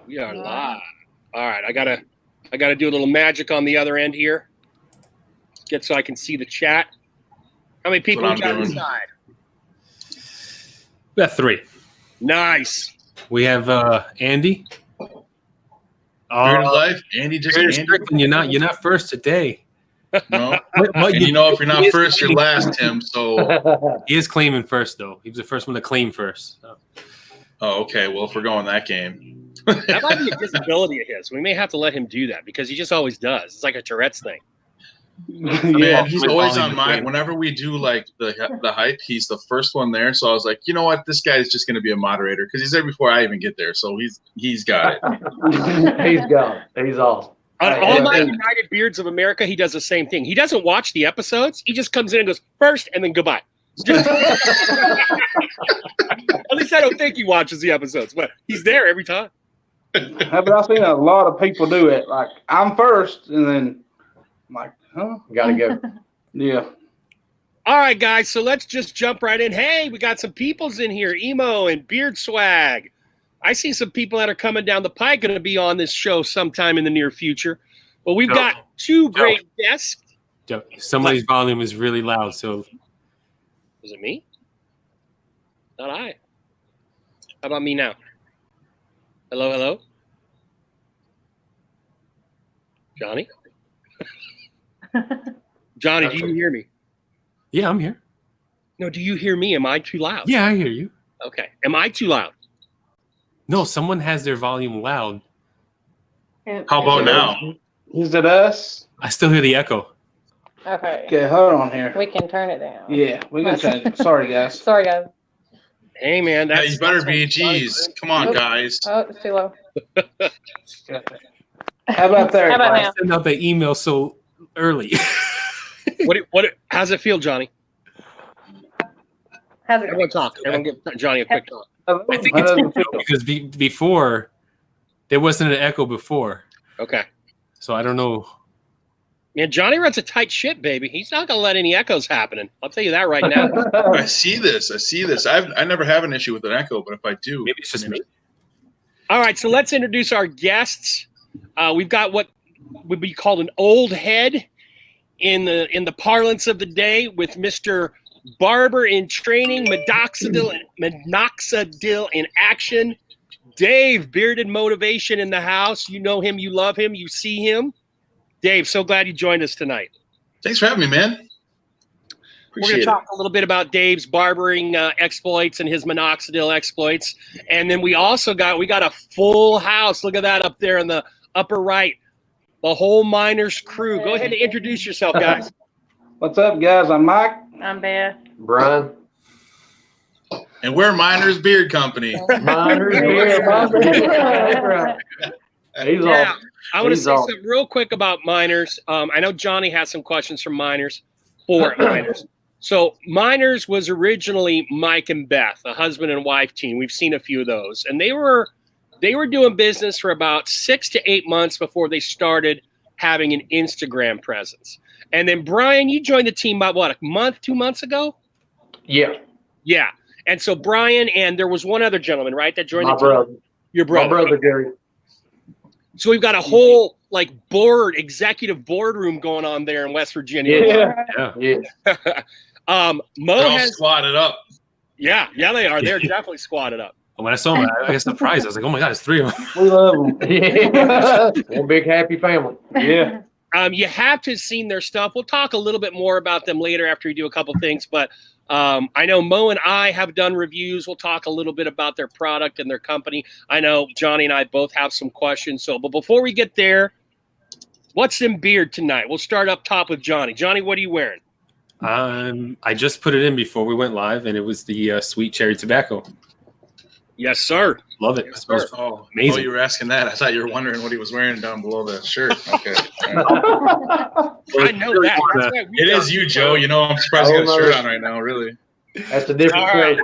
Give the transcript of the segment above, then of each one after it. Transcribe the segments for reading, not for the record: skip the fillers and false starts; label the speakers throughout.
Speaker 1: We are live. All right, I gotta do a little magic on the other end here. Get so I can see the chat. How many people we got inside?
Speaker 2: We got 3.
Speaker 1: Nice.
Speaker 2: We have Andy.
Speaker 3: Bearded Life, Andy, just Andy.
Speaker 2: Strickland, you're not first today.
Speaker 3: No, and you know if you're not first, you're last, Tim. So
Speaker 2: he is claiming first, though. He was the first one to claim first. So.
Speaker 3: Oh, okay. Well, if we're going that game,
Speaker 1: that might be a disability of his. We may have to let him do that because he just always does. It's like a Tourette's thing.
Speaker 3: Man, he's always on mine. Whenever we do like the hype, he's the first one there. So I was like, you know what, this guy's just going to be a moderator because he's there before I even get there. So he's got
Speaker 4: it. He's gone. He's awesome.
Speaker 1: On all my United Beards of America, he does the same thing. He doesn't watch the episodes. He just comes in and goes first and then goodbye. At least I don't think he watches the episodes, but he's there every time.
Speaker 4: But I've seen a lot of people do it. Like, I'm first, and then I'm like, huh? Gotta go. Yeah.
Speaker 1: All right, guys, so let's just jump right in. Hey, we got some peoples in here, Emo and Beard Swag. I see some people that are coming down the pike going to be on this show sometime in the near future. Well, we've got 2 great guests.
Speaker 2: Somebody's volume is really loud, so.
Speaker 1: Is it me? Not I. How about me now? Hello, hello? Johnny? Johnny, do you hear me?
Speaker 2: Yeah, I'm here.
Speaker 1: No, do you hear me? Am I too loud?
Speaker 2: Yeah, I hear you.
Speaker 1: Okay. Am I too loud?
Speaker 2: No, someone has their volume loud.
Speaker 3: How about now?
Speaker 4: Is it us?
Speaker 2: I still hear the echo.
Speaker 5: Okay.
Speaker 4: Okay, hold on here.
Speaker 5: We can turn it down.
Speaker 4: Yeah, we can change it. Sorry, guys.
Speaker 5: Sorry, guys.
Speaker 1: Hey, man.
Speaker 3: Yeah, you better be. Jeez. Come on, guys.
Speaker 5: Oh, it's too low.
Speaker 4: How about there?
Speaker 5: How about
Speaker 2: I
Speaker 5: now?
Speaker 2: sent out the email so early.
Speaker 1: How's it feel, Johnny?
Speaker 5: How's it
Speaker 1: Everyone
Speaker 5: going?
Speaker 1: talk. Everyone give Johnny a quick talk.
Speaker 2: I think it's because before there wasn't an echo before.
Speaker 1: Okay.
Speaker 2: So I don't know.
Speaker 1: Man, Johnny runs a tight ship, baby. He's not going to let any echoes happening. I'll tell you that right now.
Speaker 3: I see this. I never have an issue with an echo, but if I do,
Speaker 2: Maybe it's just me.
Speaker 1: All right, so let's introduce our guests. We've got what would be called an old head in the parlance of the day with Mr. Barber in training, minoxidil in action. Dave, Bearded Motivation in the house. You know him, you love him, you see him. Dave, so glad you joined us tonight.
Speaker 3: Thanks for having me, man.
Speaker 1: We're going to talk a little bit about Dave's barbering exploits and his minoxidil exploits. And then we also got a full house. Look at that up there in the upper right. The whole Miners crew. Go ahead and introduce yourself, guys.
Speaker 4: What's up, guys? I'm Mike.
Speaker 5: I'm Beth.
Speaker 4: Brian.
Speaker 3: And we're Miners Beard Company.
Speaker 4: Miners Beard. He's
Speaker 1: Yeah,
Speaker 4: off.
Speaker 1: I want to
Speaker 4: He's
Speaker 1: say
Speaker 4: off.
Speaker 1: something real quick about Miners. I know Johnny has some questions from Miners for Miners. So Miners was originally Mike and Beth, a husband and wife team. We've seen a few of those, and they were doing business for about 6 to 8 months before they started having an Instagram presence. And then Brian, you joined the team about what, a month, 2 months ago?
Speaker 4: Yeah.
Speaker 1: Yeah. And so Brian and there was one other gentleman, right, that joined
Speaker 4: My
Speaker 1: the team?
Speaker 4: brother.
Speaker 1: Your brother.
Speaker 4: My brother, Gary.
Speaker 1: So we've got a whole executive boardroom going on there in West Virginia.
Speaker 4: Yeah.
Speaker 1: Mo
Speaker 3: They're all
Speaker 1: has
Speaker 3: squatted up.
Speaker 1: yeah, they are. They're definitely squatted up.
Speaker 2: When I saw him, I got surprised. I was like, oh my God, it's 3 of them.
Speaker 4: We love them. Yeah. One big happy family. Yeah.
Speaker 1: You have to have seen their stuff. We'll talk a little bit more about them later after we do a couple things. But I know Mo and I have done reviews. We'll talk a little bit about their product and their company. I know Johnny and I both have some questions. But before we get there, what's in beard tonight? We'll start up top with Johnny. Johnny, what are you wearing?
Speaker 2: I just put it in before we went live, and it was the sweet cherry tobacco.
Speaker 1: Yes, sir.
Speaker 2: Love it.
Speaker 1: Yes,
Speaker 2: It smells
Speaker 3: Oh,
Speaker 2: amazing.
Speaker 3: Oh, you were asking that. I thought you were wondering what he was wearing down below the shirt. Okay.
Speaker 1: I know that. That's right.
Speaker 3: It is you, Joe. You know, I'm surprised you got a shirt on right now, really.
Speaker 4: That's the difference.
Speaker 1: All right.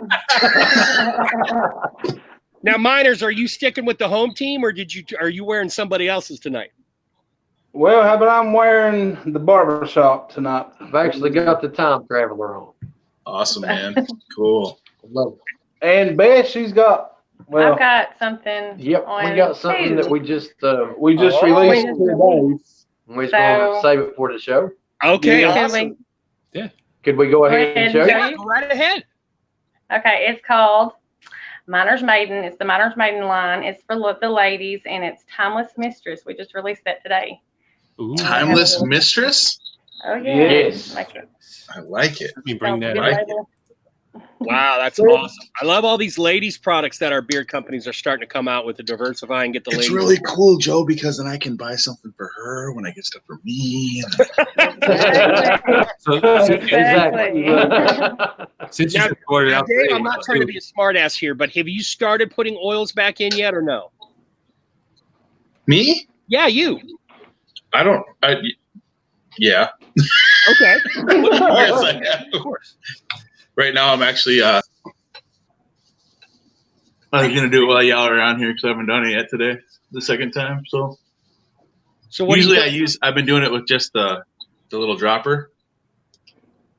Speaker 4: Right.
Speaker 1: Now, Miners, are you sticking with the home team, or are you wearing somebody else's tonight?
Speaker 4: Well, how about I'm wearing the barber shop tonight?
Speaker 6: I've actually got the time traveler on.
Speaker 3: Awesome, man. Cool.
Speaker 6: Love it.
Speaker 4: And Beth, she's got Well,
Speaker 5: I've got something.
Speaker 4: yep,
Speaker 5: on
Speaker 4: we got something that
Speaker 5: too.
Speaker 4: we just
Speaker 1: Oh.
Speaker 4: released
Speaker 5: We
Speaker 4: today.
Speaker 5: just
Speaker 4: We're just gonna
Speaker 5: So-
Speaker 4: save it for the show.
Speaker 1: Okay,
Speaker 4: Yeah.
Speaker 1: awesome.
Speaker 4: Could we go ahead
Speaker 5: ahead
Speaker 4: and
Speaker 5: and
Speaker 4: show?
Speaker 5: show
Speaker 1: Yeah,
Speaker 5: you?
Speaker 1: go right ahead.
Speaker 5: Okay, it's called Miner's Maiden. It's the Miner's Maiden line. It's for the ladies, and it's Timeless Mistress. We just released that today.
Speaker 2: Ooh,
Speaker 3: Timeless Mistress.
Speaker 5: Oh yeah.
Speaker 4: Yes.
Speaker 5: Like it.
Speaker 3: I like it.
Speaker 2: let me bring that
Speaker 5: Good
Speaker 2: up.
Speaker 3: Like
Speaker 5: label.
Speaker 1: Wow, that's awesome. I love all these ladies products that our beer companies are starting to come out with to diversify and get the
Speaker 3: It's
Speaker 1: ladies.
Speaker 3: really cool, Joe, because then I can buy something for her when I get stuff for me.
Speaker 5: Exactly.
Speaker 2: So
Speaker 5: Exactly.
Speaker 2: since you
Speaker 1: Now-
Speaker 2: just brought it
Speaker 1: Now,
Speaker 2: out,
Speaker 1: Dave,
Speaker 2: today,
Speaker 1: I'm not trying to be a smartass here, but have you started putting oils back in yet or no?
Speaker 3: Me?
Speaker 1: Yeah, you.
Speaker 3: I don't. Yeah.
Speaker 1: Okay.
Speaker 3: Yes, I am.
Speaker 2: of course.
Speaker 3: Right now, I'm actually. I was gonna do it while y'all are around here because I haven't done it yet today. The second time, so
Speaker 1: So what do
Speaker 3: usually
Speaker 1: you
Speaker 3: I've been doing it with just the little dropper,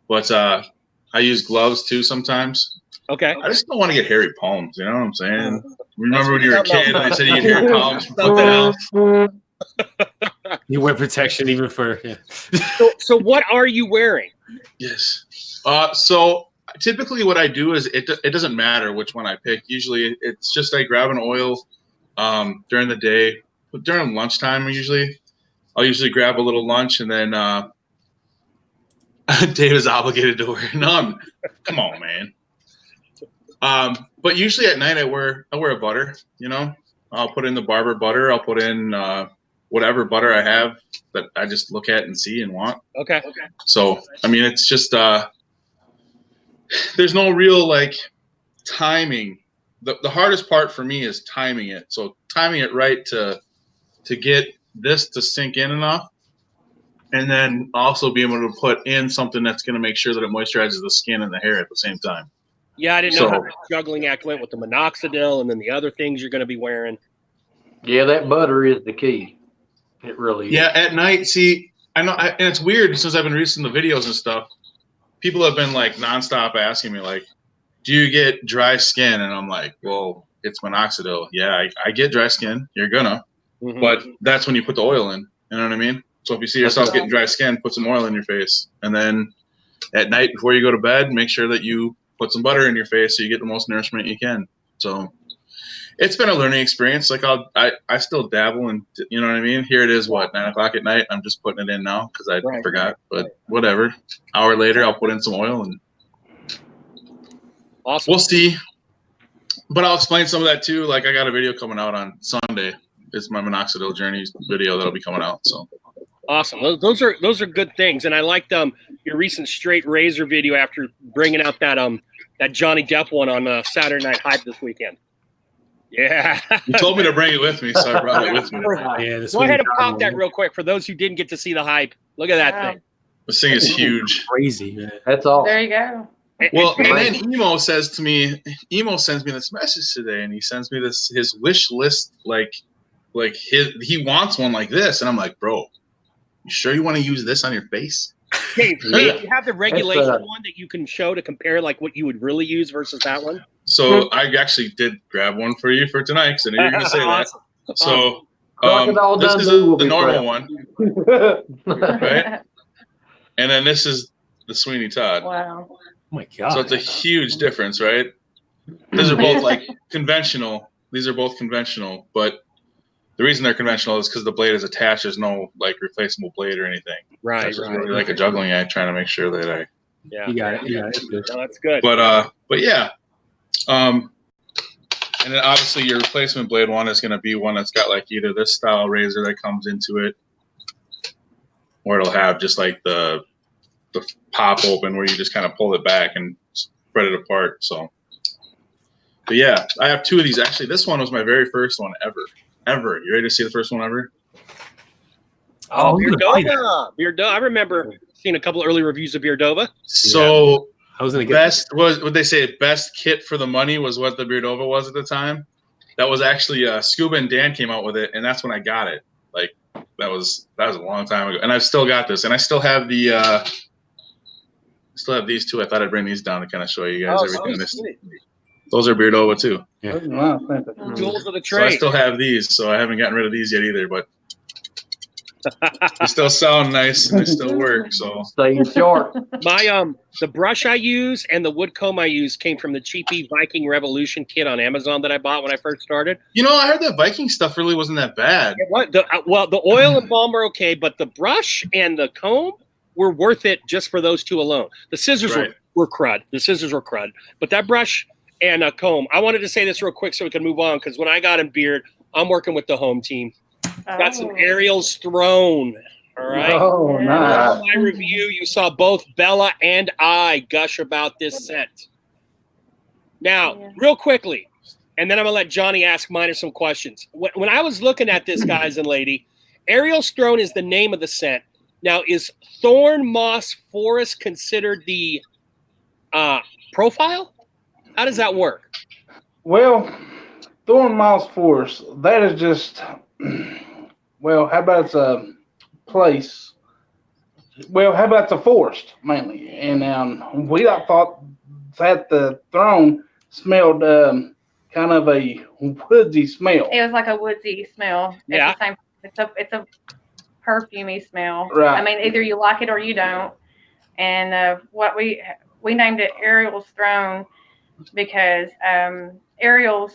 Speaker 3: but I use gloves too sometimes.
Speaker 1: Okay.
Speaker 3: I just don't want to get hairy palms. You know what I'm saying? Remember when you were a
Speaker 1: something
Speaker 3: kid
Speaker 1: else.
Speaker 3: and they said you get hairy palms from
Speaker 1: Something
Speaker 3: something else?
Speaker 2: You wear protection even for yeah.
Speaker 1: So what are you wearing?
Speaker 3: Yes. So typically what I do is it doesn't matter which one I pick. Usually it's just I grab an oil during the day. During lunchtime, I'll usually grab a little lunch and then Dave is obligated to wear none. Come on, man. But usually at night I wear a butter, you know. I'll put in the Barber butter. I'll put in whatever butter I have that I just look at and see and want.
Speaker 1: Okay.
Speaker 3: So, I mean, it's just there's no real like timing. The hardest part for me is timing it. So timing it right to get this to sink in enough, and then also be able to put in something that's going to make sure that it moisturizes the skin and the hair at the same time.
Speaker 1: Yeah, I didn't know
Speaker 3: So-
Speaker 1: how the juggling act went with the minoxidil and then the other things you're going to be wearing.
Speaker 4: Yeah, that butter is the key. It really is.
Speaker 3: Yeah, at night. See, I know, and it's weird since I've been releasing the videos and stuff. People have been like nonstop asking me like, "Do you get dry skin?" And I'm like, "Well, it's minoxidil. Yeah, I get dry skin. You're gonna,
Speaker 1: Mhm.
Speaker 3: but that's when you put the oil in. You know what I mean? So if you see yourself getting dry skin, put some oil in your face, and then at night before you go to bed, make sure that you put some butter in your face so you get the most nourishment you can. So it's been a learning experience. Like I still dabble and you know what I mean? Here it is, 9:00 at night. I'm just putting it in now because I
Speaker 1: Right.
Speaker 3: forgot, but whatever. Hour later, I'll put in some oil and
Speaker 1: Awesome.
Speaker 3: we'll see. But I'll explain some of that too. Like I got a video coming out on Sunday. It's my minoxidil journey video that'll be coming out. So
Speaker 1: Awesome. Those are good things, and I liked your recent straight razor video after bringing out that Johnny Depp one on Saturday Night Hype this weekend. Yeah.
Speaker 3: you told me to bring it with me, so I brought it with me.
Speaker 2: Yeah, this
Speaker 1: Go
Speaker 2: one
Speaker 1: ahead and
Speaker 2: is
Speaker 1: pop that real quick for those who didn't get to see the hype. Look at that
Speaker 5: Wow.
Speaker 1: thing.
Speaker 3: This thing is huge.
Speaker 2: crazy, man.
Speaker 4: That's all.
Speaker 5: There you go.
Speaker 3: Well, and then Emo sends me this message today, and he sends me his wish list, like he wants one like this, and I'm like, bro, you sure you want to use this on your face?
Speaker 1: Dave, you have the regulation
Speaker 4: That's,
Speaker 1: one that you can show to compare like what you would really use versus that one.
Speaker 3: So I actually did grab one for you for tonight, because I knew you were going to say that.
Speaker 1: Awesome.
Speaker 3: So
Speaker 4: Crocodile
Speaker 3: this is
Speaker 4: Dundee will
Speaker 3: the
Speaker 4: be
Speaker 3: normal
Speaker 4: proud.
Speaker 3: one, right? And then this is the Sweeney Todd.
Speaker 5: Wow.
Speaker 2: Oh my god.
Speaker 3: So it's a huge difference, right? These are both like conventional. These are both conventional, but the reason they're conventional is because the blade is attached. There's no like replaceable blade or anything.
Speaker 1: Right,
Speaker 3: That's just
Speaker 1: right.
Speaker 3: really like a juggling act, trying to make sure that I.
Speaker 1: Yeah.
Speaker 2: You got it. You got it. It's good.
Speaker 1: No, that's good.
Speaker 3: But yeah, and then obviously your replacement blade one is going to be one that's got like either this style razor that comes into it, or it'll have just like the pop open where you just kind of pull it back and spread it apart. So, but yeah, I have two of these. Actually, this one was my very first one ever. You ready to see the first one ever?
Speaker 2: Oh, I'm gonna buy that.
Speaker 1: Beardova. I remember seeing a couple early reviews of Beardova.
Speaker 3: So
Speaker 2: I was gonna get
Speaker 3: best was what they say. Best kit for the money was what the Beardova was at the time. That was actually Scuba and Dan came out with it, and that's when I got it. Like that was a long time ago, and I've still got this, and I still have the. Still have these two. I thought I'd bring these down to kind of show you guys everything. Those are Beardova too.
Speaker 2: Yeah.
Speaker 4: Those are nice, aren't they?
Speaker 1: Jewels of the
Speaker 3: So I
Speaker 1: trade.
Speaker 3: still have these, so I haven't gotten rid of these yet either. But they still sound nice and they still work. So
Speaker 6: Staying sharp.
Speaker 1: My the brush I use and the wood comb I use came from the cheapy Viking Revolution kit on Amazon that I bought when I first started.
Speaker 3: I heard that Viking stuff really wasn't that bad.
Speaker 1: The oil and balm are okay, but the brush and the comb were worth it just for those two alone. The scissors
Speaker 3: Right.
Speaker 1: were crud. The scissors were crud, but that brush and a comb. I wanted to say this real quick so we can move on because when I got in Beard, I'm working with the home team. Got some Ariel's Throne. All right.
Speaker 4: Oh,
Speaker 5: Yeah.
Speaker 4: nice.
Speaker 1: In my review, you saw both Bella and I gush about this scent. Now,
Speaker 5: Yeah.
Speaker 1: real quickly, and then I'm going to let Johnny ask Miner some questions. When I was looking at this, guys and lady, Ariel's Throne is the name of the scent. Now, is Thorn Moss Forest considered the profile? How does that work?
Speaker 4: Well, Thorn Moss Forest, that is just, well, how about it's a place? Well, how about it's a forest mainly? And we thought that the throne smelled kind of a woodsy smell.
Speaker 5: It was like a woodsy smell.
Speaker 1: Yeah.
Speaker 5: It's the same. It's a perfumey smell.
Speaker 4: Right.
Speaker 5: I mean, either you like it or you don't. And what we named it Ariel's Throne because Ariel,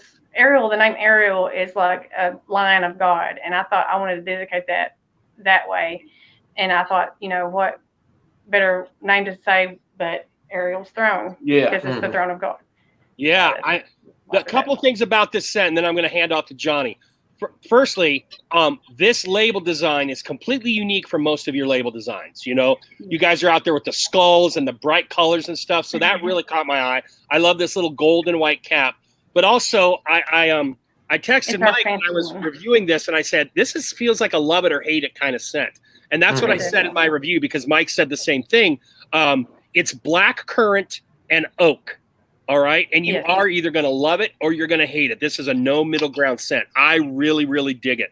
Speaker 5: the name Ariel is like a lion of God, and I thought I wanted to dedicate that way. And I thought, what better name to say but Ariel's Throne
Speaker 4: Yeah.
Speaker 5: because it's the throne of God.
Speaker 1: Yeah, a couple things about this scent, and then I'm going to hand off to Johnny. Firstly, this label design is completely unique from most of your label designs. You guys are out there with the skulls and the bright colors and stuff, so that really caught my eye. I love this little gold and white cap. But also, I texted
Speaker 5: It's our
Speaker 1: Mike when I was
Speaker 5: fancy one.
Speaker 1: reviewing this, and I said, this feels like a love it or hate it kind of scent. And that's what I said in my review because Mike said the same thing. It's black currant and oak. All right. And you
Speaker 5: Yes.
Speaker 1: are either going to love it or you're going to hate it. This is a no middle ground scent. I really, really dig it.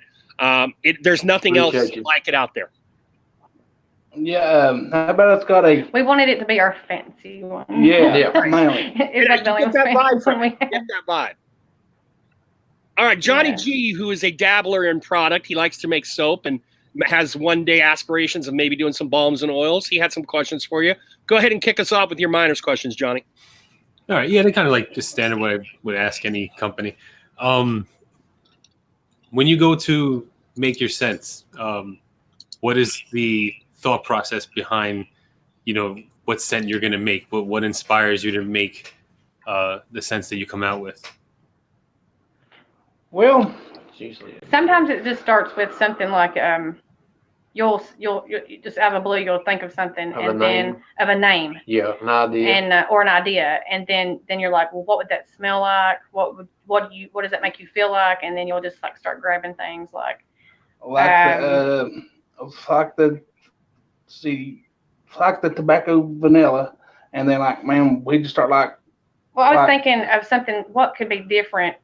Speaker 1: There's nothing else
Speaker 6: Appreciate you.
Speaker 1: like it out there.
Speaker 4: Yeah. How about it's got a,
Speaker 5: We wanted it to be our fancy one.
Speaker 4: yeah,
Speaker 6: Yeah.
Speaker 4: mainly.
Speaker 5: It's like the only
Speaker 1: Get that vibe
Speaker 5: fancy
Speaker 1: from
Speaker 5: one we
Speaker 1: it. Get that vibe. All right. Johnny
Speaker 5: Yeah.
Speaker 1: G, who is a dabbler in product, he likes to make soap and has one day aspirations of maybe doing some balms and oils. He had some questions for you. Go ahead and kick us off with your miners questions, Johnny.
Speaker 2: All right. Yeah, they're kind of like just standard what I would ask any company. When you go to make your scents, what is the thought process behind, what scent you're going to make? What inspires you to make the scents that you come out with?
Speaker 4: Well,
Speaker 6: It's usually
Speaker 5: Sometimes it just starts with something like you'll just out of the blue you'll think of something
Speaker 6: Of a
Speaker 5: and then
Speaker 6: name.
Speaker 5: of a name
Speaker 6: an idea.
Speaker 5: and or an idea and then you're like, well, what would that smell like? What does that make you feel like? And then you'll just like start grabbing things like
Speaker 4: like the tobacco vanilla, and then we just start like,
Speaker 5: well, I was
Speaker 4: Right.
Speaker 5: thinking of something what could be different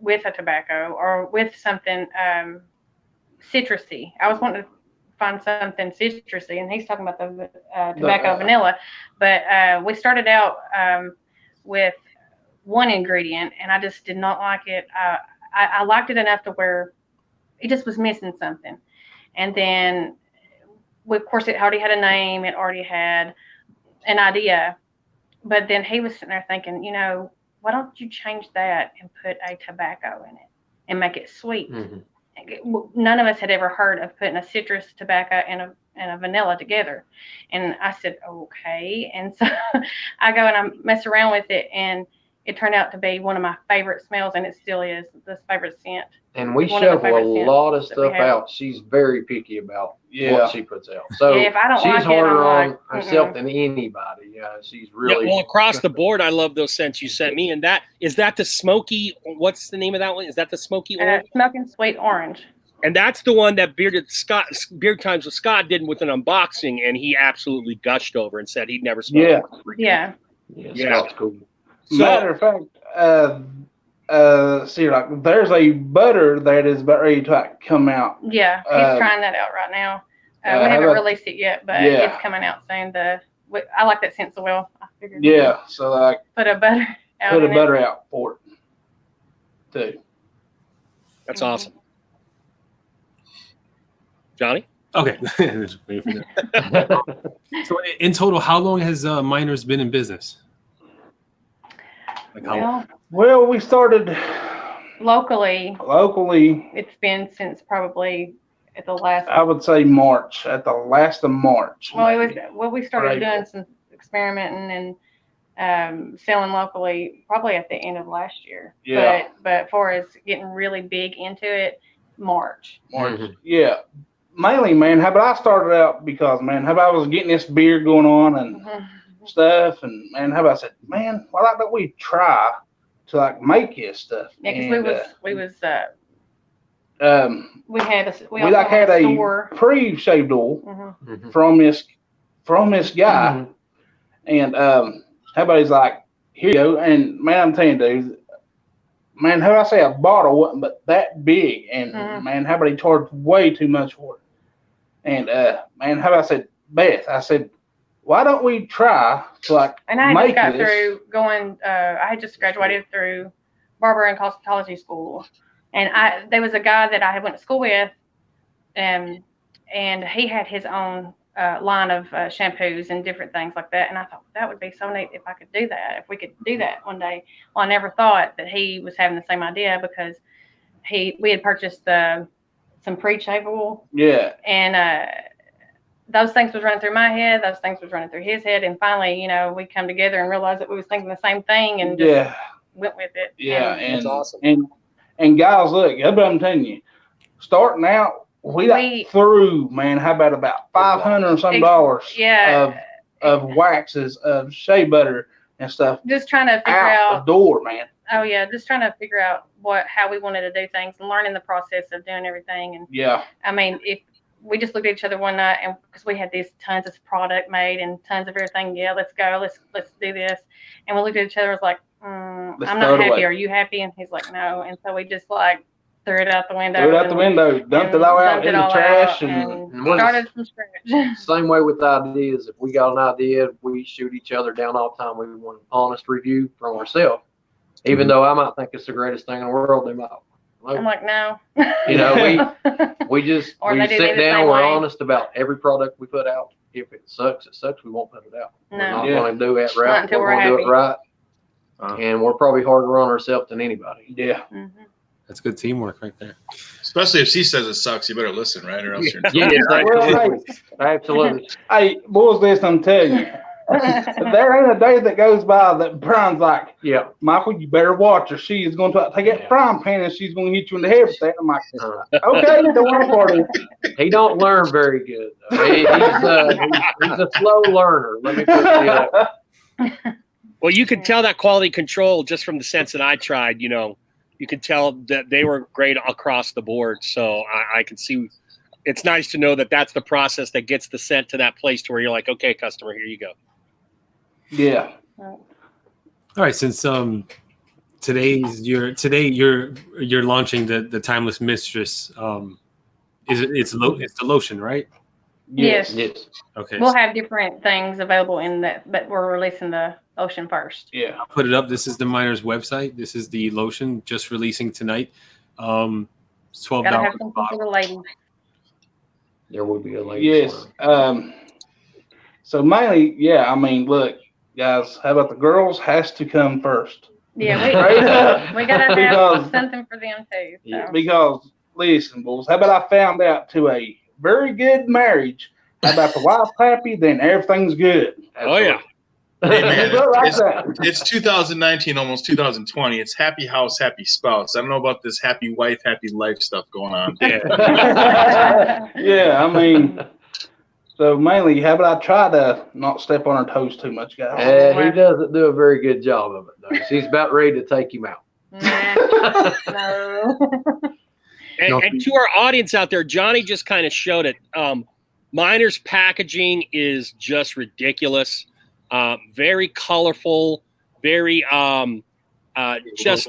Speaker 5: with a tobacco or with something citrusy. I was wanting to find something citrusy, and he's talking about the tobacco vanilla. But we started out with one ingredient, and I just did not like it. I liked it enough to where it just was missing something. And then, of course, it already had a name. It already had an idea. But then he was sitting there thinking, why don't you change that and put a tobacco in it and make it sweet?
Speaker 6: Mhm.
Speaker 5: None of us had ever heard of putting a citrus, tobacco, and a vanilla together. And I said, okay. And so I go and I mess around with it, and it turned out to be one of my favorite smells, and it still is the favorite scent.
Speaker 6: And we
Speaker 5: One of the
Speaker 6: shuffle a
Speaker 5: favorite scents
Speaker 6: lot of
Speaker 5: that we
Speaker 6: stuff
Speaker 5: have.
Speaker 6: out. She's very picky about
Speaker 4: Yeah.
Speaker 6: what she puts out. So
Speaker 5: If I don't
Speaker 6: she's
Speaker 5: like it,
Speaker 6: harder
Speaker 5: I'm
Speaker 6: on
Speaker 5: like,
Speaker 6: herself than anybody. Yeah, she's really.
Speaker 1: Yeah, well, across the board, I love those scents you sent me. And is that the smoky? What's the name of that one? Is that the smoky orange?
Speaker 5: Smoking sweet orange.
Speaker 1: And that's the one that Beard Times with Scott did with an unboxing, and he absolutely gushed over and said he'd never smelled
Speaker 4: yeah.
Speaker 1: it.
Speaker 5: Yeah.
Speaker 6: Yeah, Scott's cool.
Speaker 1: So,
Speaker 4: Matter of fact, there's a butter that is about ready to come out.
Speaker 5: Yeah. He's trying that out right now. We
Speaker 4: how
Speaker 5: haven't
Speaker 4: about-
Speaker 5: released it yet, but
Speaker 4: Yeah.
Speaker 5: it's coming out soon. I like that scent so well. I figured
Speaker 4: Yeah, so
Speaker 5: put a butter out
Speaker 4: put a
Speaker 5: in it.
Speaker 4: butter out for it too.
Speaker 1: That's awesome. Johnny?
Speaker 2: Okay. Just waiting for that. So in total, how long has Miners been in business? Like how long?
Speaker 5: Well,
Speaker 4: Well, we started
Speaker 5: locally,
Speaker 4: locally.
Speaker 5: it's been since probably at the last.
Speaker 4: I would say March, at the last of March.
Speaker 5: Well,
Speaker 4: maybe.
Speaker 5: we started
Speaker 4: April.
Speaker 5: doing some experimenting and selling locally probably at the end of last year.
Speaker 4: Yeah.
Speaker 5: But for as getting really big into it, March.
Speaker 4: March.
Speaker 6: Mhm.
Speaker 4: Yeah. Mainly, man, how about I started out because, man, how about I was getting this beer going on and
Speaker 5: Mhm.
Speaker 4: stuff, and, man, how about I said, man, why don't we try to, like, make this stuff?
Speaker 5: Yeah, because
Speaker 4: And,
Speaker 5: we had a
Speaker 4: we
Speaker 5: also
Speaker 4: like had
Speaker 5: a
Speaker 4: a
Speaker 5: store.
Speaker 4: pre-shaved oil
Speaker 5: Mhm.
Speaker 6: Mhm.
Speaker 4: from this guy,
Speaker 6: Mhm.
Speaker 4: and how about he's like, here you go, and man, I'm telling you, dude, man, how do I say a bottle wasn't but that big, and
Speaker 5: Mhm.
Speaker 4: man, how about he charged way too much for it, and man, how about I said, Beth, I said, why don't we try to like
Speaker 5: And I had just
Speaker 4: make
Speaker 5: got
Speaker 4: this?
Speaker 5: through going. I had just graduated through barber and cosmetology school, and there was a guy that I had went to school with, and he had his own line of shampoos and different things like that. And I thought that would be so neat if I could do that. If we could do that one day. Well, I never thought that he was having the same idea because we had purchased some pre-shave oil,
Speaker 4: Yeah,
Speaker 5: and those things was running through my head, those things was running through his head, and finally, we come together and realized that we was thinking the same thing and just
Speaker 4: yeah,
Speaker 5: went with it.
Speaker 4: yeah,
Speaker 5: And
Speaker 4: and
Speaker 1: awesome.
Speaker 4: and guys, look, how about I'm telling you, starting out, we
Speaker 5: We-
Speaker 4: threw, man, how about $500 or some dollars
Speaker 5: yeah,
Speaker 4: of waxes of shea butter and stuff
Speaker 5: just trying to figure
Speaker 4: out
Speaker 5: out.
Speaker 4: the door, man.
Speaker 5: Oh yeah, just trying to figure out how we wanted to do things and learning the process of doing everything. And
Speaker 4: Yeah,
Speaker 5: I mean, if we just looked at each other one night, and because we had these tons of product made and tons of everything, yeah, let's go, let's do this. And we looked at each other, was like,
Speaker 4: Let's
Speaker 5: I'm
Speaker 4: throw
Speaker 5: not
Speaker 4: it
Speaker 5: happy.
Speaker 4: away.
Speaker 5: Are you happy? And he's like, no. And so we just like threw it out the window.
Speaker 4: threw it out the window, dumped it all out in the trash, and
Speaker 6: And what is-
Speaker 5: started from scratch.
Speaker 6: Same way with ideas. If we got an idea, we shoot each other down all the time. We want an honest review from ourselves. Even though I might think it's the greatest thing in the world, they might.
Speaker 5: I'm like, no.
Speaker 6: You know, we just
Speaker 5: Or
Speaker 6: we
Speaker 5: they do
Speaker 6: sit
Speaker 5: the
Speaker 6: down.
Speaker 5: same
Speaker 6: We're
Speaker 5: way.
Speaker 6: honest about every product we put out. If it sucks, it sucks. We won't put it out. We're
Speaker 5: No.
Speaker 6: not
Speaker 4: Yeah.
Speaker 6: going to do it right.
Speaker 5: Not until
Speaker 6: We're
Speaker 5: we're
Speaker 6: going to do
Speaker 5: happy.
Speaker 6: it right.
Speaker 2: Wow.
Speaker 6: And we're probably harder on ourselves than anybody.
Speaker 4: yeah,
Speaker 5: Mhm.
Speaker 2: That's good teamwork right there.
Speaker 3: Especially if she says it sucks, you better listen, right? Or else you're
Speaker 6: Yes,
Speaker 4: Well,
Speaker 6: absolutely. Absolutely.
Speaker 4: hey, boys, listen, I'm telling you, there ain't a day that goes by that Brian's like,
Speaker 6: Yeah.
Speaker 4: Michael, you better watch her. She is going to take that frying pan and she's going to hit you in the head with that. I'm like,
Speaker 6: Uh,
Speaker 4: okay, don't worry about it.
Speaker 6: he don't learn very good. Though. He's a slow learner. Let me put it that way.
Speaker 1: Well, you can tell that quality control just from the sense that I tried. You can tell that they were great across the board. So I can see. It's nice to know that that's the process that gets the scent to that place to where you're like, okay, customer, here you go.
Speaker 4: Yeah.
Speaker 2: All right, since today you're launching the Timeless Mistress. It's the lotion, right?
Speaker 5: Yes.
Speaker 6: Yes.
Speaker 2: Okay,
Speaker 5: We'll
Speaker 2: so
Speaker 5: have different things available in that, but we're releasing the ocean first.
Speaker 4: Yeah.
Speaker 2: I'll put it up. This is the Miners website. This is the lotion just releasing tonight. It's $12
Speaker 5: Gotta have
Speaker 2: a
Speaker 5: something for
Speaker 2: bottle.
Speaker 5: the ladies.
Speaker 6: There will be a lady.
Speaker 4: Yes. So mainly, yeah, I mean, look, guys, how about the girls has to come first?
Speaker 5: Yeah,
Speaker 4: Right.
Speaker 5: we gotta
Speaker 4: Because-
Speaker 5: have something for them too. So.
Speaker 6: Yeah.
Speaker 4: Because, listen, bulls, how about I found out to a very good marriage? How about the wife happy, then everything's good.
Speaker 1: Oh, yeah.
Speaker 3: Hey, man,
Speaker 4: Go like
Speaker 3: it's,
Speaker 4: that.
Speaker 3: it's 2019, almost 2020. It's happy house, happy spouse. I don't know about this happy wife, happy life stuff going on.
Speaker 4: Yeah, I mean, so mainly, how about I try to not step on her toes too much, guys?
Speaker 6: He doesn't do a very good job of it, though. She's about ready to take him out.
Speaker 5: Nah, no.
Speaker 1: And to our audience out there, Johnny just kind of showed it. Miners packaging is just ridiculous. Very colorful, very just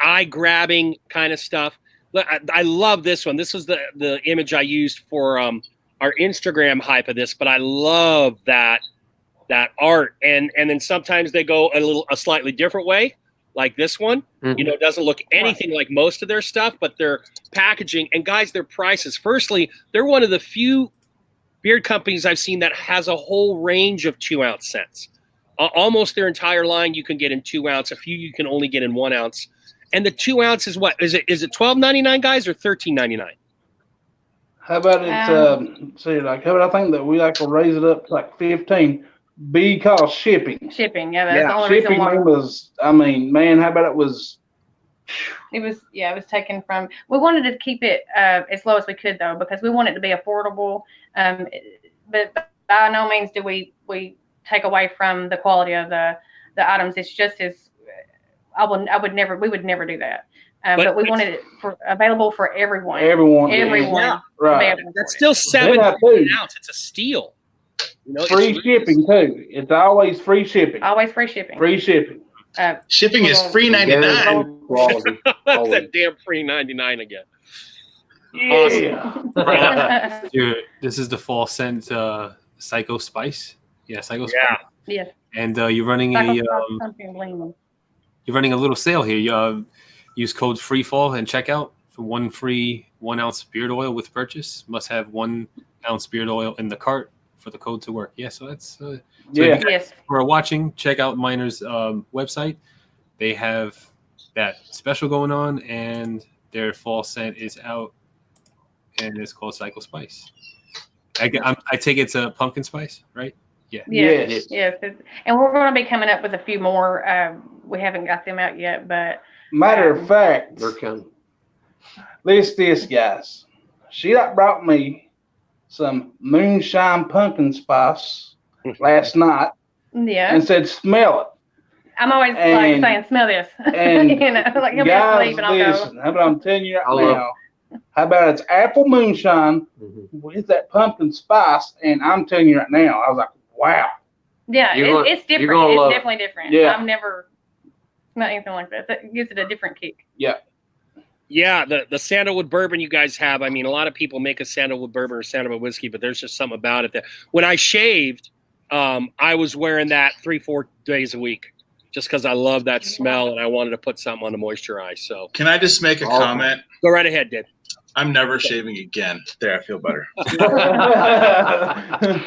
Speaker 1: eye-grabbing kind of stuff. Look, I love this one. This is the image I used for our Instagram hype of this, but I love that that art, and then sometimes they go a slightly different way, like this one.
Speaker 6: Mhm.
Speaker 1: You know, it doesn't look anything like most of their stuff, but their packaging and guys, their prices. Firstly, they're one of the few beard companies I've seen that has a whole range of 2-ounce scents. Almost their entire line you can get in 2 ounce. A few you can only get in 1 ounce. And the 2 ounce is what? Is it $12.99, guys, or $13.99?
Speaker 4: How about it's see, like, how about I think that we like to raise it up to like 15 because shipping.
Speaker 5: Shipping, yeah, that's the only reason
Speaker 4: Shipping
Speaker 5: why.
Speaker 4: was, I mean, man, how about it was,
Speaker 5: It was taken from. We wanted to keep it as low as we could though, because we want it to be affordable. But by no means do we take away from the quality of the items. It's just as we would never do that. But we wanted it available for everyone.
Speaker 4: everyone.
Speaker 5: Everyone.
Speaker 4: Right.
Speaker 1: That's still
Speaker 4: Then I
Speaker 1: $7
Speaker 4: too.
Speaker 1: an ounce. It's a steal. You know,
Speaker 4: Free
Speaker 1: it's
Speaker 4: shipping too. It's always free shipping.
Speaker 5: Always free shipping.
Speaker 4: Free shipping.
Speaker 3: Shipping is free
Speaker 6: Guaranteed quality.
Speaker 1: That's that damn free 99 again.
Speaker 4: Yeah.
Speaker 2: This is the fall scent Psycho Spice. Yeah, Psycho Spice.
Speaker 1: Yeah.
Speaker 5: Yes.
Speaker 2: And you're running you're running a little sale here. You use code FREEFALL and checkout for 1 free 1 ounce beard oil with purchase. Must have 1 ounce beard oil in the cart for the code to work. Yeah, so that's so
Speaker 4: Yeah.
Speaker 2: if you
Speaker 5: Yes.
Speaker 2: are watching, check out Miner's website. They have that special going on, and their fall scent is out, and it's called Psycho Spice. I take it's a pumpkin spice, right? Yeah.
Speaker 5: Yes.
Speaker 4: Yes.
Speaker 5: Yes. And we're going to be coming up with a few more. We haven't got them out yet, but
Speaker 4: Matter of fact,
Speaker 6: They're coming.
Speaker 4: listen to this, guys. She that brought me some moonshine pumpkin spice last night
Speaker 5: yeah,
Speaker 4: and said, smell it.
Speaker 5: I'm always like
Speaker 4: and-
Speaker 5: saying, "Smell this,"
Speaker 4: and
Speaker 5: you know, like he'll be
Speaker 4: Guys,
Speaker 5: asleep and I'll go.
Speaker 4: listen, how about I'm telling you
Speaker 6: I
Speaker 4: right
Speaker 6: love-
Speaker 4: now, how about it's apple moonshine
Speaker 6: Mhm.
Speaker 4: with that pumpkin spice, and I'm telling you right now, I was like, wow.
Speaker 5: Yeah,
Speaker 6: You're gonna-
Speaker 5: it's
Speaker 6: you're
Speaker 5: different.
Speaker 6: gonna
Speaker 5: It's
Speaker 6: love it.
Speaker 5: definitely different.
Speaker 4: Yeah.
Speaker 5: I've never smelled anything like that. That gives it a different kick.
Speaker 1: Yeah, the sandalwood bourbon you guys have. I mean, a lot of people make a sandalwood bourbon or sandalwood whiskey, but there's just something about it that when I shaved, I was wearing that 3-4 days a week just because I love that smell and I wanted to put something on to moisturize. So
Speaker 3: Can I just make a
Speaker 6: Oh.
Speaker 3: comment?
Speaker 1: go right ahead, Dave.
Speaker 3: I'm never shaving again. There, I feel better.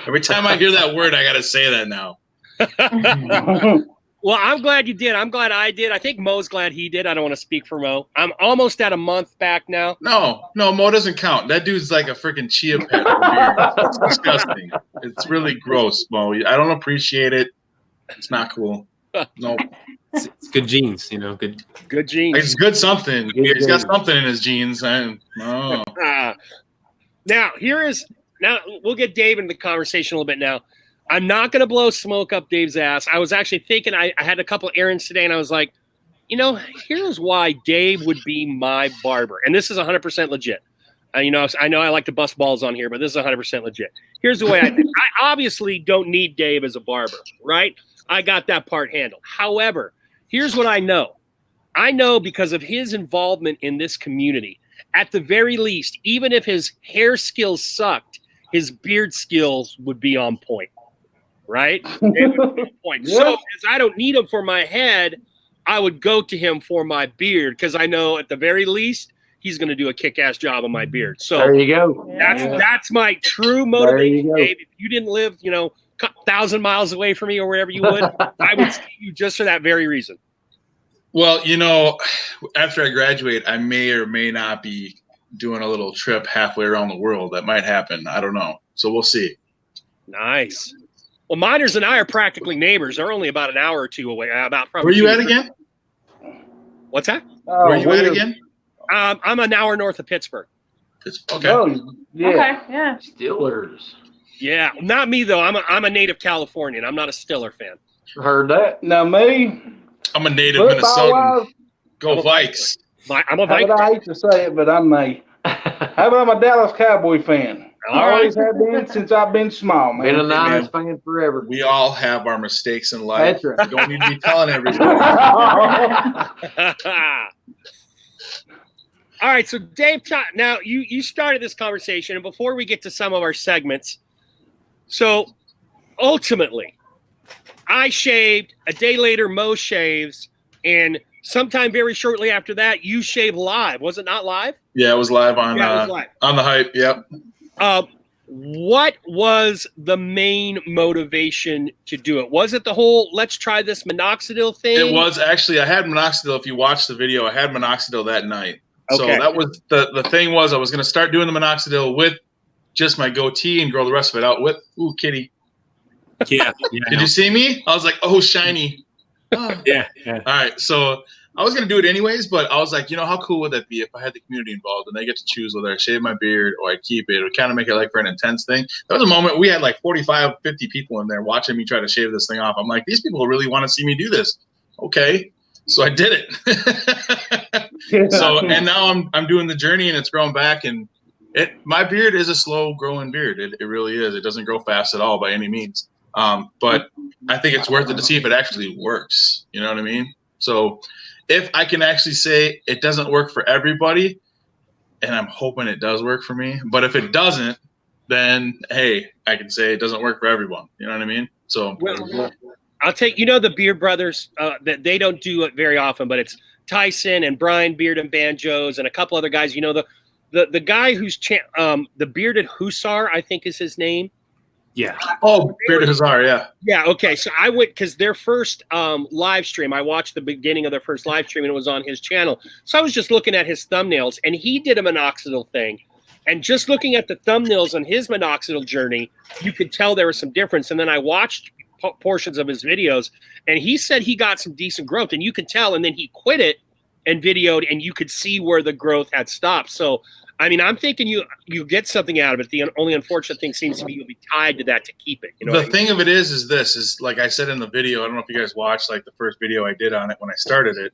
Speaker 3: Every time I hear that word, I got to say that now.
Speaker 1: Well, I'm glad you did. I'm glad I did. I think Mo's glad he did. I don't want to speak for Mo. I'm almost at a month back now.
Speaker 3: No, Mo doesn't count. That dude's like a freaking chia pet for beer. It's disgusting. It's really gross, Mo. I don't appreciate it. It's not cool. No,
Speaker 2: It's good genes, you know. Good.
Speaker 1: Good genes.
Speaker 3: it's good something.
Speaker 6: Good
Speaker 3: He's got
Speaker 6: genes.
Speaker 3: something in his genes. Oh.
Speaker 1: Now we'll get Dave into the conversation a little bit now. I'm not going to blow smoke up Dave's ass. I was actually thinking I had a couple errands today, and I was like, you know, here's why Dave would be my barber. And this is 100% legit. I know I like to bust balls on here, but this is 100% legit. Here's the way I think. I obviously don't need Dave as a barber, right? I got that part handled. However, here's what I know. I know because of his involvement in this community, at the very least, even if his hair skills sucked, his beard skills would be on point, right? It would be on point.
Speaker 4: Yeah.
Speaker 1: So, as I don't need him for my head, I would go to him for my beard because I know at the very least he's going to do a kick-ass job on my beard.
Speaker 6: There
Speaker 1: So
Speaker 6: you go.
Speaker 1: that's my true
Speaker 6: There you
Speaker 1: motivation,
Speaker 6: go.
Speaker 1: Dave. If you didn't live, 1,000 miles away from me or wherever you would, I would see you just for that very reason.
Speaker 3: Well, after I graduate, I may or may not be doing a little trip halfway around the world. That might happen. I don't know. So we'll see.
Speaker 1: Nice. Well, Miners and I are practically neighbors. They're only about an hour or two away.
Speaker 3: Where are you at again?
Speaker 1: What's that?
Speaker 4: Oh,
Speaker 3: Where are you at
Speaker 4: weird.
Speaker 3: again?
Speaker 1: I'm an hour north of Pittsburgh.
Speaker 3: Okay.
Speaker 4: Oh, yeah.
Speaker 5: Okay, yeah.
Speaker 6: Steelers.
Speaker 1: Yeah, not me though. I'm a native Californian. I'm not a Stiller fan.
Speaker 6: Heard that.
Speaker 4: Now me,
Speaker 3: I'm a native Minnesotan.
Speaker 4: football-wise,
Speaker 3: Go Vikes.
Speaker 1: I'm a
Speaker 4: how
Speaker 1: Viking.
Speaker 4: about I hate to say it, but I'm a, how about I'm a Dallas Cowboy fan.
Speaker 1: All right.
Speaker 4: Always have been since I've been small, man.
Speaker 6: Been a Niners fan forever.
Speaker 3: We all have our mistakes in life.
Speaker 6: That's right.
Speaker 3: You don't need to be telling everybody.
Speaker 1: All right, so Dave, now you started this conversation, and before we get to some of our segments, so ultimately, I shaved. A day later, Mo shaves, and sometime very shortly after that, you shave live. Was it not live?
Speaker 3: Yeah, it was live on
Speaker 1: Yeah, it was live.
Speaker 3: on the hype. Yep.
Speaker 1: What was the main motivation to do it? Was it the whole let's try this minoxidil thing?
Speaker 3: It was actually, I had minoxidil. If you watch the video, I had minoxidil that night. So
Speaker 1: Okay.
Speaker 3: that was the thing was I was going to start doing the minoxidil with just my goatee and grow the rest of it out with, ooh, kitty.
Speaker 2: Yeah.
Speaker 3: Did you see me? I was like, oh, shiny. Oh.
Speaker 2: Yeah.
Speaker 3: All right. So I was going to do it anyways, but I was like, how cool would that be if I had the community involved and they get to choose whether I shave my beard or I keep it, or kind of make it like for an intense thing. There was a moment we had like 45, 50 people in there watching me try to shave this thing off. I'm like, these people really want to see me do this. Okay. So I did it. So, and now I'm doing the journey and it's growing back, and my beard is a slow growing beard. It really is. It doesn't grow fast at all by any means. But I think it's worth it to see if it actually works. You know what I mean? So if I can actually say it doesn't work for everybody, and I'm hoping it does work for me, but if it doesn't, then hey, I can say it doesn't work for everyone. You know what I mean? So
Speaker 1: I'll take, the Beard Brothers, that they don't do it very often, but it's Tyson and Brian Beard and Banjos and a couple other guys. The guy who's the Bearded Hussar, I think is his name.
Speaker 2: Yeah.
Speaker 3: Oh, Bearded Hussar, yeah.
Speaker 1: Yeah, okay. So I went, because their first live stream, I watched the beginning of their first live stream, and it was on his channel. So I was just looking at his thumbnails, and he did a minoxidil thing. And just looking at the thumbnails on his minoxidil journey, you could tell there was some difference. And then I watched portions of his videos, and he said he got some decent growth, and you could tell. And then he quit it and videoed, and you could see where the growth had stopped. So I mean, I'm thinking you get something out of it. The only unfortunate thing seems to be you'll be tied to that to keep it.
Speaker 3: The thing of it is this is like I said in the video. I don't know if you guys watched like the first video I did on it when I started it.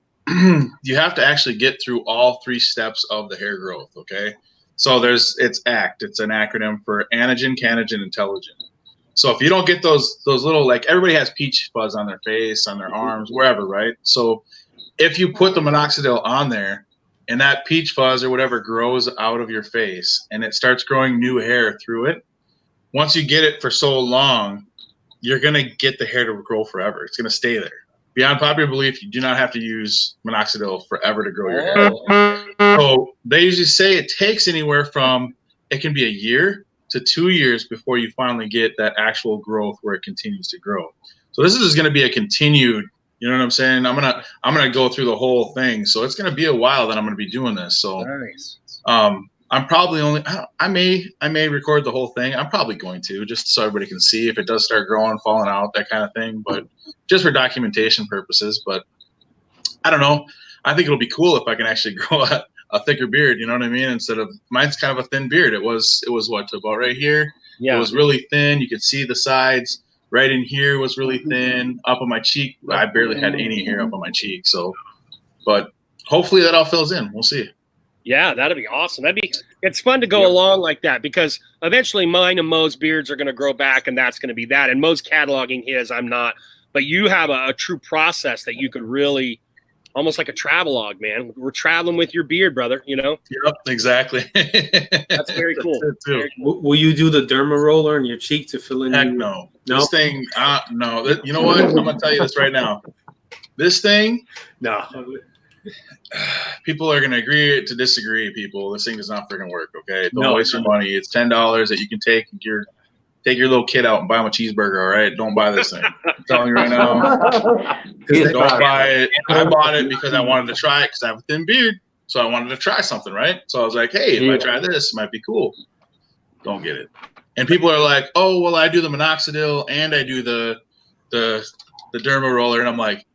Speaker 3: You have to actually get through all 3 steps of the hair growth. Okay, so it's ACT. It's an acronym for anagen, canagen, and telogen. So if you don't get those little, like everybody has peach fuzz on their face, on their arms, wherever, right? So if you put the minoxidil on there, and that peach fuzz or whatever grows out of your face and it starts growing new hair through it, once you get it for so long, you're going to get the hair to grow forever. It's going to stay there. Beyond popular belief, you do not have to use minoxidil forever to grow your hair. So they usually say it takes anywhere from, it can be a year to 2 years before you finally get that actual growth where it continues to grow. So this is going to be a continued, you know what I'm saying? I'm gonna go through the whole thing. So it's gonna be a while that I'm gonna be doing this. So
Speaker 1: nice.
Speaker 3: I'm probably I may record the whole thing. I'm probably going to, just so everybody can see if it does start growing, falling out, that kind of thing. But just for documentation purposes. But I don't know. I think it'll be cool if I can actually grow a thicker beard. You know what I mean? Instead of, mine's kind of a thin beard. It was what, to about right here.
Speaker 1: Yeah.
Speaker 3: It was really thin. You could see the sides. Right in here was really thin. Up on my cheek, I barely had any hair up on my cheek. So, but hopefully that all fills in. We'll see.
Speaker 1: Yeah, that'd be awesome. It's fun to go along like that, because eventually mine and Mo's beards are going to grow back, and that's going to be that. And Mo's cataloging his, I'm not. But you have a true process that you could really, almost like a travelogue, man. We're traveling with your beard, brother.
Speaker 3: Yep, exactly.
Speaker 1: That's very cool.
Speaker 3: Very
Speaker 2: cool. Will you do the derma roller on your cheek to fill in?
Speaker 3: Heck no. This thing, no. You know what? I'm gonna tell you this right now. This thing,
Speaker 2: no.
Speaker 3: People are gonna agree to disagree. People, this thing does not freaking work. Okay, don't waste your money. It's $10 that you can take your little kid out and buy him a cheeseburger. All right, don't buy this thing. I'm telling you right now. Don't buy it. I bought it because I wanted to try it because I have a thin beard, so I wanted to try something, right? So I was like, hey, if I try this, it might be cool. Don't get it. And people are like, oh, well, I do the minoxidil and I do the derma roller, and I'm like,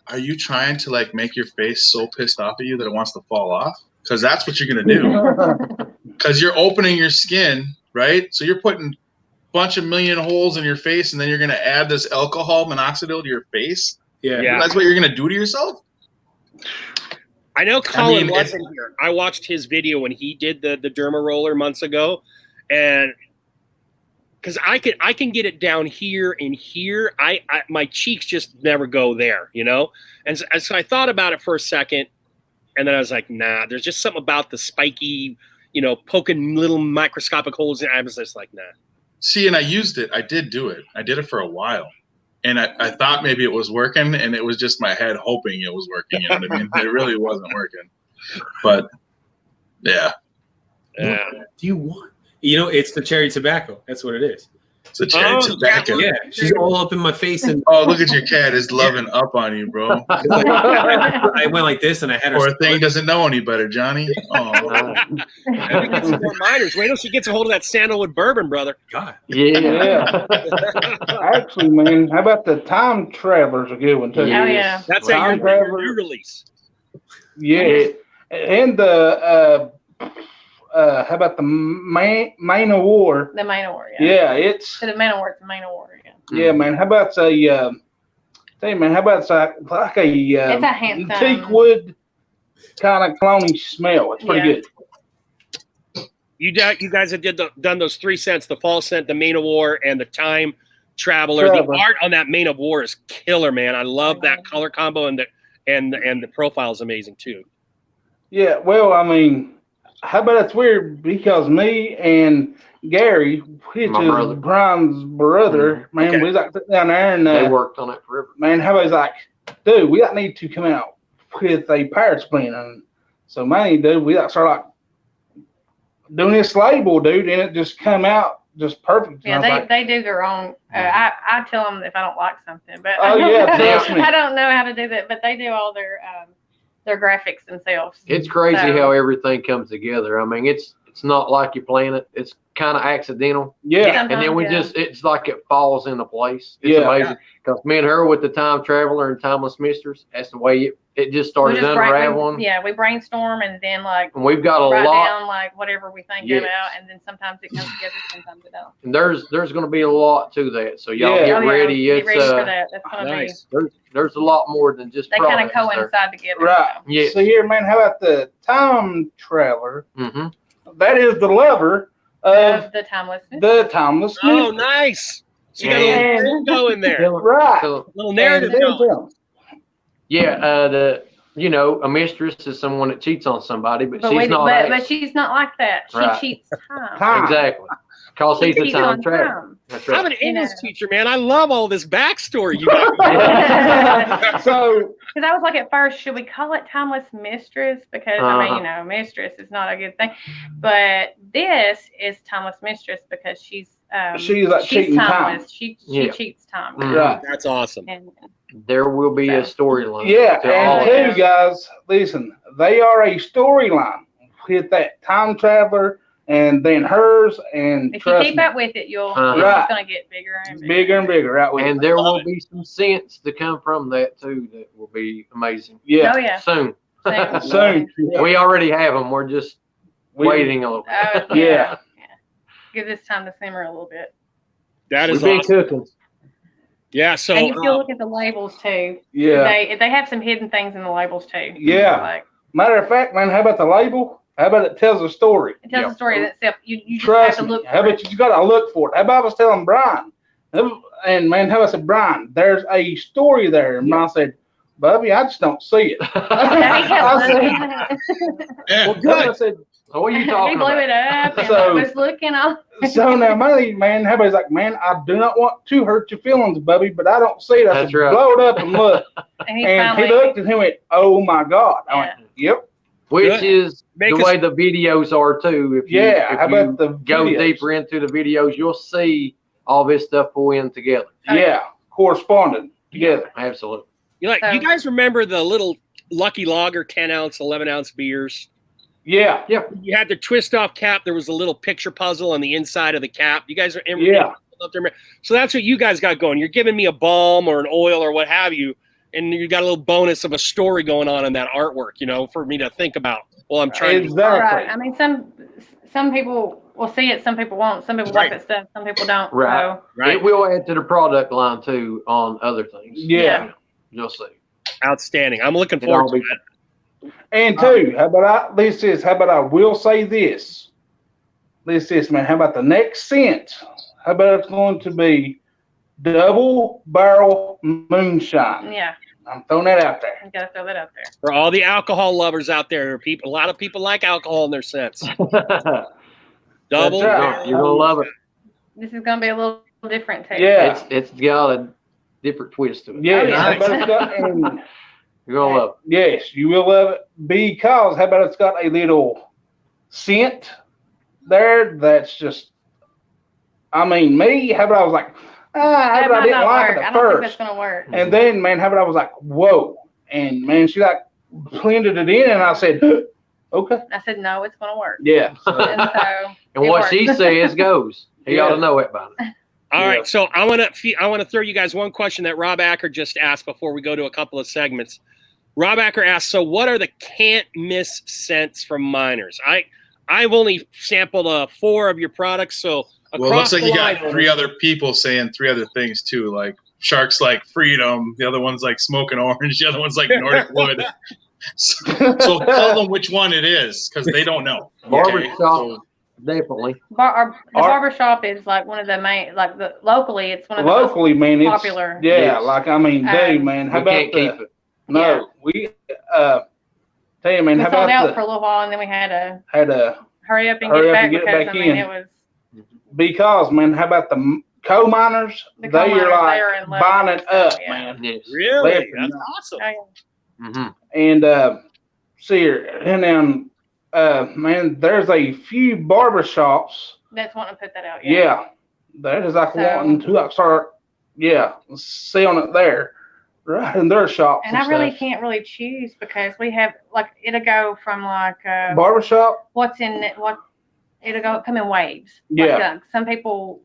Speaker 3: are you trying to like make your face so pissed off at you that it wants to fall off? Because that's what you're gonna do. Because you're opening your skin, right? So you're putting a bunch of million holes in your face, and then you're gonna add this alcohol minoxidil to your face.
Speaker 2: Yeah.
Speaker 3: That's what you're gonna do to yourself.
Speaker 1: I know Colin wasn't here. I watched his video when he did the derma roller months ago, and because I can get it down here and here. My cheeks just never go there, And so I thought about it for a second, and then I was like, nah. There's just something about the spiky, poking little microscopic holes. And I was just like, nah.
Speaker 3: See, and I used it. I did do it. I did it for a while. and I thought maybe it was working, and it was just my head hoping it was working. You know what I mean? It really wasn't working. But yeah,
Speaker 1: Yeah.
Speaker 2: What do you want? You know, it's the cherry tobacco. That's what it is.
Speaker 3: it's a cherry tobacco.
Speaker 2: Yeah, she's all up in my face, and
Speaker 3: Oh, look at your cat is loving up on you, bro.
Speaker 2: I went like this, and I had her.
Speaker 3: Or a thing doesn't know any better, Johnny. Oh,
Speaker 1: Maybe get some more minors. Wait till she gets a hold of that sandalwood bourbon, brother.
Speaker 2: God.
Speaker 6: Yeah.
Speaker 4: Actually, man, how about the Time Traveler's a good one too?
Speaker 5: Oh, yeah.
Speaker 1: That's
Speaker 4: Time
Speaker 1: your
Speaker 4: Traveler.
Speaker 1: new release.
Speaker 4: Yeah, and the how about the Man of War?
Speaker 5: The main award,
Speaker 4: Yeah, it's
Speaker 5: So the main award's the main award, yeah.
Speaker 4: yeah, man. How about tell you, man, how about like a
Speaker 5: It's a handsome-
Speaker 4: teak wood kind of cloning smell? It's pretty
Speaker 5: Yeah.
Speaker 4: good.
Speaker 1: You guys have done those 3 scents: the fall scent, the Main of War, and the Time Traveler. The
Speaker 4: Traveler.
Speaker 1: art on that Main of War is killer, man. I love that color combo, and the profile is amazing too.
Speaker 4: Yeah, well, I mean, how about it's weird because me and Gary, which
Speaker 6: My
Speaker 4: is
Speaker 6: brother.
Speaker 4: Brian's brother, man,
Speaker 1: Okay.
Speaker 4: we was like sitting down there and
Speaker 6: They worked on it forever.
Speaker 4: man, how about he's like, dude, we like need to come out with a Pirates plan, and so man, dude, we like start like doing this label, dude, and it just come out just perfect.
Speaker 5: Yeah,
Speaker 4: And I was
Speaker 5: they do their own. I tell them if I don't like something, but
Speaker 4: Oh, yeah, trust me.
Speaker 5: I don't know how to do that. But they do all their graphics themselves.
Speaker 6: It's crazy
Speaker 5: So-
Speaker 6: how everything comes together. I mean, it's not like you plan it. It's kind of accidental.
Speaker 4: yeah,
Speaker 6: And then
Speaker 5: Sometimes,
Speaker 6: we
Speaker 5: yeah.
Speaker 6: it's like it falls into place. It's
Speaker 4: Yeah.
Speaker 6: amazing. Because me and her with the Time Traveler and Timeless Mistress, that's the way it just
Speaker 5: We
Speaker 6: started
Speaker 5: just
Speaker 6: unraveling.
Speaker 5: we brainstorm and then like
Speaker 6: And we've got a
Speaker 5: write
Speaker 6: lot.
Speaker 5: down like whatever we think
Speaker 6: Yes.
Speaker 5: about, and then sometimes it comes together, sometimes it don't.
Speaker 6: And there's going to be a lot to that. So y'all
Speaker 4: Yeah.
Speaker 6: get
Speaker 5: Oh, yeah.
Speaker 6: ready.
Speaker 5: Get
Speaker 6: It's
Speaker 5: ready for that. That's gonna
Speaker 1: Nice.
Speaker 6: there's a lot more than just
Speaker 5: be. They kind of
Speaker 6: products there.
Speaker 5: coincide together.
Speaker 4: right.
Speaker 6: Yeah.
Speaker 4: So here, man, how about the Time Traveler?
Speaker 6: Mm-hmm.
Speaker 4: That is the lover
Speaker 5: So.
Speaker 4: of
Speaker 5: Of the timelessness.
Speaker 4: the Timeless
Speaker 1: Oh,
Speaker 4: Mistress.
Speaker 1: nice. So you got a
Speaker 6: Yeah.
Speaker 1: little go in there,
Speaker 4: Right.
Speaker 6: So,
Speaker 1: little
Speaker 4: And
Speaker 1: narrative
Speaker 4: then
Speaker 1: going.
Speaker 4: film.
Speaker 6: yeah, a mistress is someone that cheats on somebody, but,
Speaker 5: But,
Speaker 6: she's
Speaker 5: we,
Speaker 6: not.
Speaker 5: but she's not like that. She
Speaker 6: Right.
Speaker 5: cheats time.
Speaker 4: Time.
Speaker 6: Exactly. Because
Speaker 5: She
Speaker 6: he's a
Speaker 5: cheats
Speaker 6: time
Speaker 5: on
Speaker 6: traveler.
Speaker 5: time.
Speaker 6: That's
Speaker 1: I'm
Speaker 6: right.
Speaker 1: an English
Speaker 5: know.
Speaker 1: teacher, man. I love all this backstory you got.
Speaker 4: So
Speaker 5: Because I was like at first, should we call it timeless mistress? Because I mean,
Speaker 6: Uh-huh.
Speaker 5: you know, mistress is not a good thing. But this is timeless mistress because she's
Speaker 4: She's like cheating time.
Speaker 5: timeless. She
Speaker 6: Yeah.
Speaker 5: cheats time.
Speaker 6: Mhm.
Speaker 4: right.
Speaker 1: That's awesome.
Speaker 5: And
Speaker 6: There will be a storyline.
Speaker 4: Yeah,
Speaker 6: to all
Speaker 4: and
Speaker 6: of
Speaker 5: yeah.
Speaker 4: two guys, listen, they are a storyline with that time traveler and then hers and
Speaker 5: if you
Speaker 4: trust
Speaker 5: keep
Speaker 4: me,
Speaker 5: up with it, you'll
Speaker 6: Uh-huh.
Speaker 5: it's
Speaker 4: Right.
Speaker 5: gonna get bigger and bigger.
Speaker 4: bigger and bigger, right? With
Speaker 6: And
Speaker 4: it.
Speaker 6: there
Speaker 1: Love
Speaker 6: will
Speaker 1: it.
Speaker 6: be some sense to come from that too that will be amazing.
Speaker 4: Yeah,
Speaker 5: Oh yeah.
Speaker 6: Soon.
Speaker 5: Soon.
Speaker 4: soon. Yeah.
Speaker 6: We already have them. We're just
Speaker 4: We-
Speaker 6: waiting a little bit.
Speaker 5: Oh,
Speaker 4: Yeah.
Speaker 5: yeah. Give this time to simmer a little bit.
Speaker 1: That
Speaker 6: We've
Speaker 1: is
Speaker 6: been
Speaker 1: awesome.
Speaker 6: cooking.
Speaker 1: Yeah. So
Speaker 5: And if you look at the labels too,
Speaker 4: Yeah.
Speaker 5: they have some hidden things in the labels too.
Speaker 4: Yeah.
Speaker 5: Like
Speaker 4: Matter of fact, man, how about the label? How about it tells a story?
Speaker 5: it tells
Speaker 6: Yeah.
Speaker 5: a story in itself. You just
Speaker 4: Trust
Speaker 5: have to
Speaker 4: me.
Speaker 5: look
Speaker 4: How
Speaker 5: for
Speaker 4: about
Speaker 5: it.
Speaker 4: you got to look for it? How about I was telling Brian, and man, how I said, Brian, there's a story there. And Brian said, Bubby, I just don't see it. I said,
Speaker 3: Yeah.
Speaker 1: well, good.
Speaker 4: I said,
Speaker 6: What are you
Speaker 5: he
Speaker 6: talking
Speaker 5: blew
Speaker 6: about?
Speaker 5: it up and
Speaker 4: So-
Speaker 5: I was looking on.
Speaker 4: so now, man, everybody's like, man, I do not want to hurt your feelings, Bubby, but I don't see it. I
Speaker 6: That's
Speaker 4: said,
Speaker 6: right.
Speaker 4: blow it up and look.
Speaker 5: And he
Speaker 4: And he
Speaker 5: finally
Speaker 4: looked and he went, oh my God. I went, yep.
Speaker 6: Which
Speaker 1: Good.
Speaker 6: is
Speaker 1: Make
Speaker 6: the
Speaker 1: us-
Speaker 6: way the videos are too. If you,
Speaker 4: Yeah.
Speaker 6: if
Speaker 4: How
Speaker 6: you
Speaker 4: about the
Speaker 6: go
Speaker 4: videos?
Speaker 6: deeper into the videos, you'll see all this stuff pull in together.
Speaker 4: Yeah. Corresponded together.
Speaker 6: Absolutely.
Speaker 1: You
Speaker 5: So-
Speaker 1: you guys remember the little Lucky Lager 10-ounce, 11-ounce beers?
Speaker 4: Yeah.
Speaker 1: You had the twist off cap. There was a little picture puzzle on the inside of the cap. You guys are
Speaker 4: Yeah.
Speaker 1: So that's what you guys got going. You're giving me a balm or an oil or what have you, and you got a little bonus of a story going on in that artwork, you know, for me to think about while I'm trying to.
Speaker 4: Exactly.
Speaker 5: Right. I mean, some people will see it, some people won't. Some people
Speaker 1: Right.
Speaker 5: like that stuff, some people don't.
Speaker 6: Right.
Speaker 5: So,
Speaker 1: Right.
Speaker 6: It will add to the product line too on other things.
Speaker 4: Yeah.
Speaker 6: You'll see.
Speaker 1: Outstanding. I'm looking
Speaker 6: It'll all
Speaker 1: forward to
Speaker 6: be-
Speaker 1: that.
Speaker 4: And two, how about how about I will say this? This, man. How about the next scent? How about it's going to be double barrel moonshine?
Speaker 5: yeah,
Speaker 4: I'm throwing that out there.
Speaker 5: you gotta throw that out there.
Speaker 1: For all the alcohol lovers out there, a lot of people like alcohol in their scents. Double.
Speaker 4: That's right.
Speaker 6: You're gonna love it.
Speaker 5: This is gonna be a little different too.
Speaker 4: Yeah.
Speaker 6: It's got different twist to it.
Speaker 4: Yes,
Speaker 5: yeah.
Speaker 4: how about it's got, and
Speaker 6: You're gonna love
Speaker 4: yes, you will love it because how about it's got a little scent there that's just, I mean, me, how about I was like, how
Speaker 5: That
Speaker 4: about I
Speaker 5: might
Speaker 4: didn't
Speaker 5: not
Speaker 4: like
Speaker 5: work.
Speaker 4: it
Speaker 5: I
Speaker 4: at
Speaker 5: don't think that's
Speaker 4: first.
Speaker 5: gonna work.
Speaker 4: And then, man, how about I was like, whoa. And, man, she like blended it in, and I said, okay.
Speaker 5: I said, no, it's gonna work.
Speaker 4: Yeah. So,
Speaker 5: And so
Speaker 6: And
Speaker 5: it
Speaker 6: what
Speaker 5: worked.
Speaker 6: she says goes. He ought
Speaker 4: Yeah.
Speaker 6: to know it by now.
Speaker 1: All
Speaker 4: Yeah.
Speaker 1: right, so I want to throw you guys one question that Rob Acker just asked before we go to a couple of segments. Rob Acker asked, so what are the can't miss scents from Miners? I've only sampled 4 of your products, so
Speaker 3: Well, it looks
Speaker 1: across
Speaker 3: like
Speaker 1: the
Speaker 3: you got
Speaker 1: line,
Speaker 3: 3 other people saying 3 other things too. Like Sharks like freedom. The other one's like smoking orange. The other one's like Nordic wood. So tell them which one it is because they don't know.
Speaker 6: Barbershop,
Speaker 3: So
Speaker 6: definitely.
Speaker 5: the
Speaker 4: Our-
Speaker 5: barbershop is like one of the main, like locally, it's one of the most
Speaker 4: locally, man, it's
Speaker 5: popular.
Speaker 4: Yeah,
Speaker 6: Yes.
Speaker 4: like I mean, dude, man, how
Speaker 6: We
Speaker 4: about
Speaker 6: can't keep
Speaker 4: the?
Speaker 6: it.
Speaker 4: No, we tell you, man,
Speaker 5: We
Speaker 4: how
Speaker 5: sold out
Speaker 4: about
Speaker 5: for a little while, and then we had to
Speaker 4: had a
Speaker 5: hurry up and
Speaker 4: Hurry
Speaker 5: get
Speaker 4: up
Speaker 5: back
Speaker 4: and get it
Speaker 5: because
Speaker 4: back
Speaker 5: I mean
Speaker 4: in.
Speaker 5: it was
Speaker 4: because man, how about the coal miners?
Speaker 5: the
Speaker 4: They
Speaker 5: coal
Speaker 4: are
Speaker 5: miners,
Speaker 4: like
Speaker 5: they are in love
Speaker 4: buying
Speaker 5: with
Speaker 4: it
Speaker 5: stuff,
Speaker 4: up,
Speaker 5: yeah.
Speaker 4: man.
Speaker 6: Yes.
Speaker 1: really?
Speaker 4: Left and
Speaker 1: That's awesome.
Speaker 5: Oh, yeah.
Speaker 6: Mm-hmm.
Speaker 4: And see here, and then man, there's a few barbershops.
Speaker 5: That's wanting to put that out.
Speaker 4: Yeah, that is like
Speaker 5: So-
Speaker 4: wanting to like start, selling it there, right in their shops.
Speaker 5: And I really
Speaker 4: stuff.
Speaker 5: can't really choose because we have like it'll go from like
Speaker 4: Barbershop.
Speaker 5: what's in it, what it'll go come in waves.
Speaker 4: Yeah.
Speaker 5: Like, some people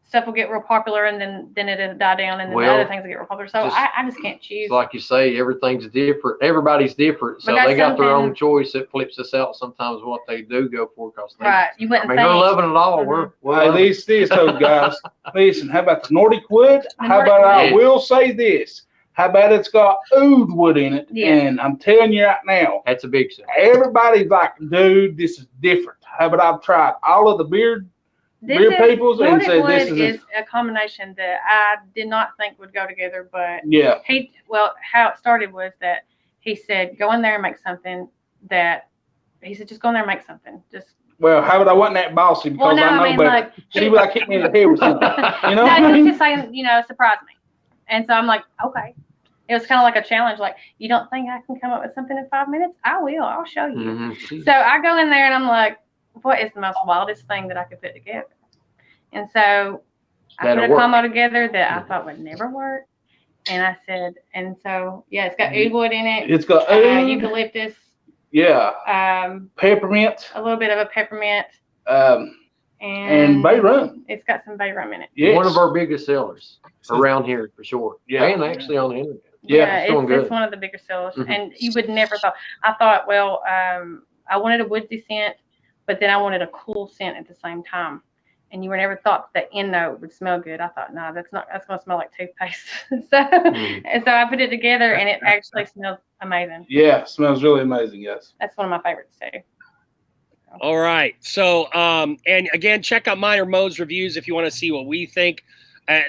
Speaker 5: stuff will get real popular and then it'll die down and then
Speaker 6: Well,
Speaker 5: other things will get real popular. So
Speaker 6: just-
Speaker 5: I just can't choose.
Speaker 6: It's like you say, everything's different. Everybody's different. So
Speaker 5: But that's
Speaker 6: they got their
Speaker 5: something-
Speaker 6: own choice that flips us out sometimes what they do go for because they,
Speaker 5: Right. You
Speaker 6: I
Speaker 5: wouldn't
Speaker 6: mean,
Speaker 5: think.
Speaker 6: they're loving it all.
Speaker 5: Mhm.
Speaker 6: We're
Speaker 4: Hey,
Speaker 6: loving it.
Speaker 4: these old guys. Listen, how about the Nordic wood?
Speaker 5: The
Speaker 4: How
Speaker 5: Nordic
Speaker 4: about I
Speaker 6: wood.
Speaker 4: will say this? How about it's got oud wood in it?
Speaker 5: Yeah.
Speaker 4: And I'm telling you right now,
Speaker 6: That's a big thing.
Speaker 4: everybody's like, dude, this is different. How about I've tried all of the beer
Speaker 5: This
Speaker 4: peoples and
Speaker 5: Nordic
Speaker 4: say
Speaker 5: wood
Speaker 4: this
Speaker 5: is
Speaker 4: is
Speaker 5: a combination that I did not think would go together, but
Speaker 4: yeah.
Speaker 5: how it started was that he said, go in there and make something he said, just go in there and make something. Just,
Speaker 4: Well, how about I wasn't that bossy because
Speaker 5: well, no,
Speaker 4: I know
Speaker 5: I mean,
Speaker 4: better.
Speaker 5: like,
Speaker 4: She would like hit me in the head with something. You know
Speaker 5: no,
Speaker 4: what I
Speaker 5: he was
Speaker 4: mean?
Speaker 5: just saying, surprise me. And so I'm like, okay. It was kind of like a challenge. Like, you don't think I can come up with something in 5 minutes? I will. I'll show you.
Speaker 6: Mhm.
Speaker 5: So I go in there and I'm like, what is the most wildest thing that I could put together? And so I
Speaker 6: That'll
Speaker 5: put a
Speaker 6: work.
Speaker 5: combo together that I thought would never work. And I said, and so, yeah, it's got oud wood in it,
Speaker 4: It's got oud,
Speaker 5: eucalyptus,
Speaker 4: yeah, peppermint,
Speaker 5: a little bit of a peppermint,
Speaker 4: and bay rum.
Speaker 5: It's got some bay rum in it.
Speaker 4: Yes.
Speaker 6: One of our biggest sellers around here for sure.
Speaker 4: Yeah.
Speaker 6: And actually on the internet.
Speaker 4: Yeah,
Speaker 6: it's doing
Speaker 5: it's
Speaker 6: good.
Speaker 5: one of the bigger sellers.
Speaker 6: Mhm.
Speaker 5: And you would never thought. I thought, well, I wanted a woodsy scent, but then I wanted a cool scent at the same time. And you would never thought the end note would smell good. I thought, no, that's going to smell like toothpaste. And so I put it together and it actually smells amazing.
Speaker 4: Yeah, smells really amazing, yes.
Speaker 5: That's one of my favorites too.
Speaker 1: All right. So, and again, check out Minor Mode's reviews if you want to see what we think.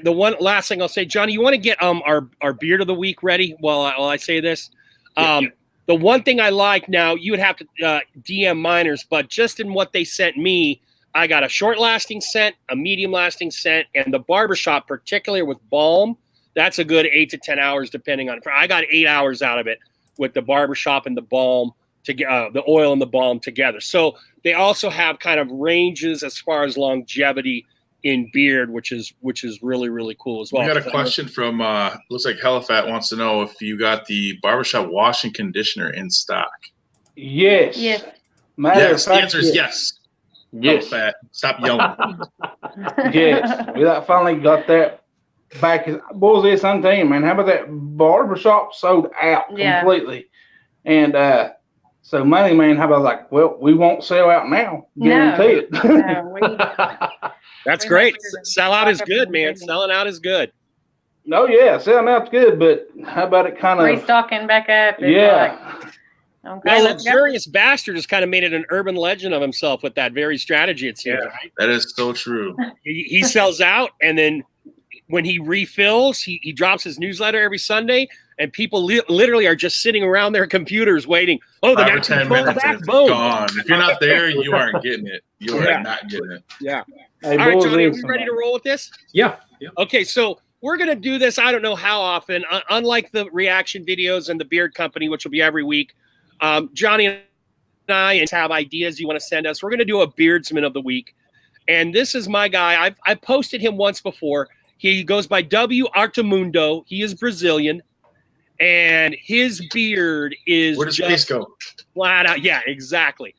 Speaker 1: The one last thing I'll say, Johnny, you want to get our beard of the week ready while I say this. The one thing I like now, you would have to DM Miners, but just in what they sent me, I got a short lasting scent, a medium lasting scent, and the barbershop, particularly with balm, that's a good 8 to 10 hours depending on. I got 8 hours out of it with the barbershop and the balm the oil and the balm together. So they also have kind of ranges as far as longevity in beard, which is really, really cool as well.
Speaker 3: We got a question from looks like Helifat wants to know if you got the barbershop wash and conditioner in stock.
Speaker 4: Yes.
Speaker 5: Yes.
Speaker 4: Matter of
Speaker 3: Yes, the
Speaker 4: fact,
Speaker 3: answer is yes.
Speaker 6: Yes.
Speaker 3: Helifat, stop yelling.
Speaker 4: Yes. We finally got that back. What was this? I'm telling you, man. How about that barbershop sold out
Speaker 5: Yeah.
Speaker 4: completely? And so money, man, how about like, well, we won't sell out now. Guarantee it.
Speaker 1: That's
Speaker 5: We
Speaker 1: great.
Speaker 5: might figure to
Speaker 1: Sell out is
Speaker 5: stock up
Speaker 1: good,
Speaker 5: in
Speaker 1: man.
Speaker 5: the
Speaker 1: Selling out is good.
Speaker 4: No, yeah, selling out's good, but how about it kind of,
Speaker 5: Restocking back up. is
Speaker 4: yeah.
Speaker 5: like, okay,
Speaker 1: Well,
Speaker 5: let's go.
Speaker 1: Luxurious Bastard has kind of made it an urban legend of himself with that very strategy, it seems,
Speaker 3: Yeah.
Speaker 1: right?
Speaker 3: That is so true.
Speaker 1: He sells out, and then when he refills, he drops his newsletter every Sunday, and people literally are just sitting around their computers waiting. Oh, the
Speaker 3: 5 or
Speaker 1: next
Speaker 3: 10
Speaker 1: one's
Speaker 3: minutes,
Speaker 1: back,
Speaker 3: it's
Speaker 1: boom.
Speaker 3: gone. If you're not there, you aren't getting it. You are
Speaker 1: Yeah.
Speaker 3: not getting it.
Speaker 1: Yeah.
Speaker 4: Hey,
Speaker 1: All right,
Speaker 4: boys,
Speaker 1: Johnny, are we
Speaker 4: listen.
Speaker 1: ready to roll with this?
Speaker 2: Yeah.
Speaker 1: Okay, so we're going to do this. I don't know how often. Unlike the reaction videos and the Beard Company, which will be every week, Johnny and I have ideas you want to send us. We're going to do a Beardsman of the Week. And this is my guy. I've posted him once before. He goes by W. Artamundo. He is Brazilian. And his beard is
Speaker 3: Where does face go?
Speaker 1: flat out. Yeah, exactly.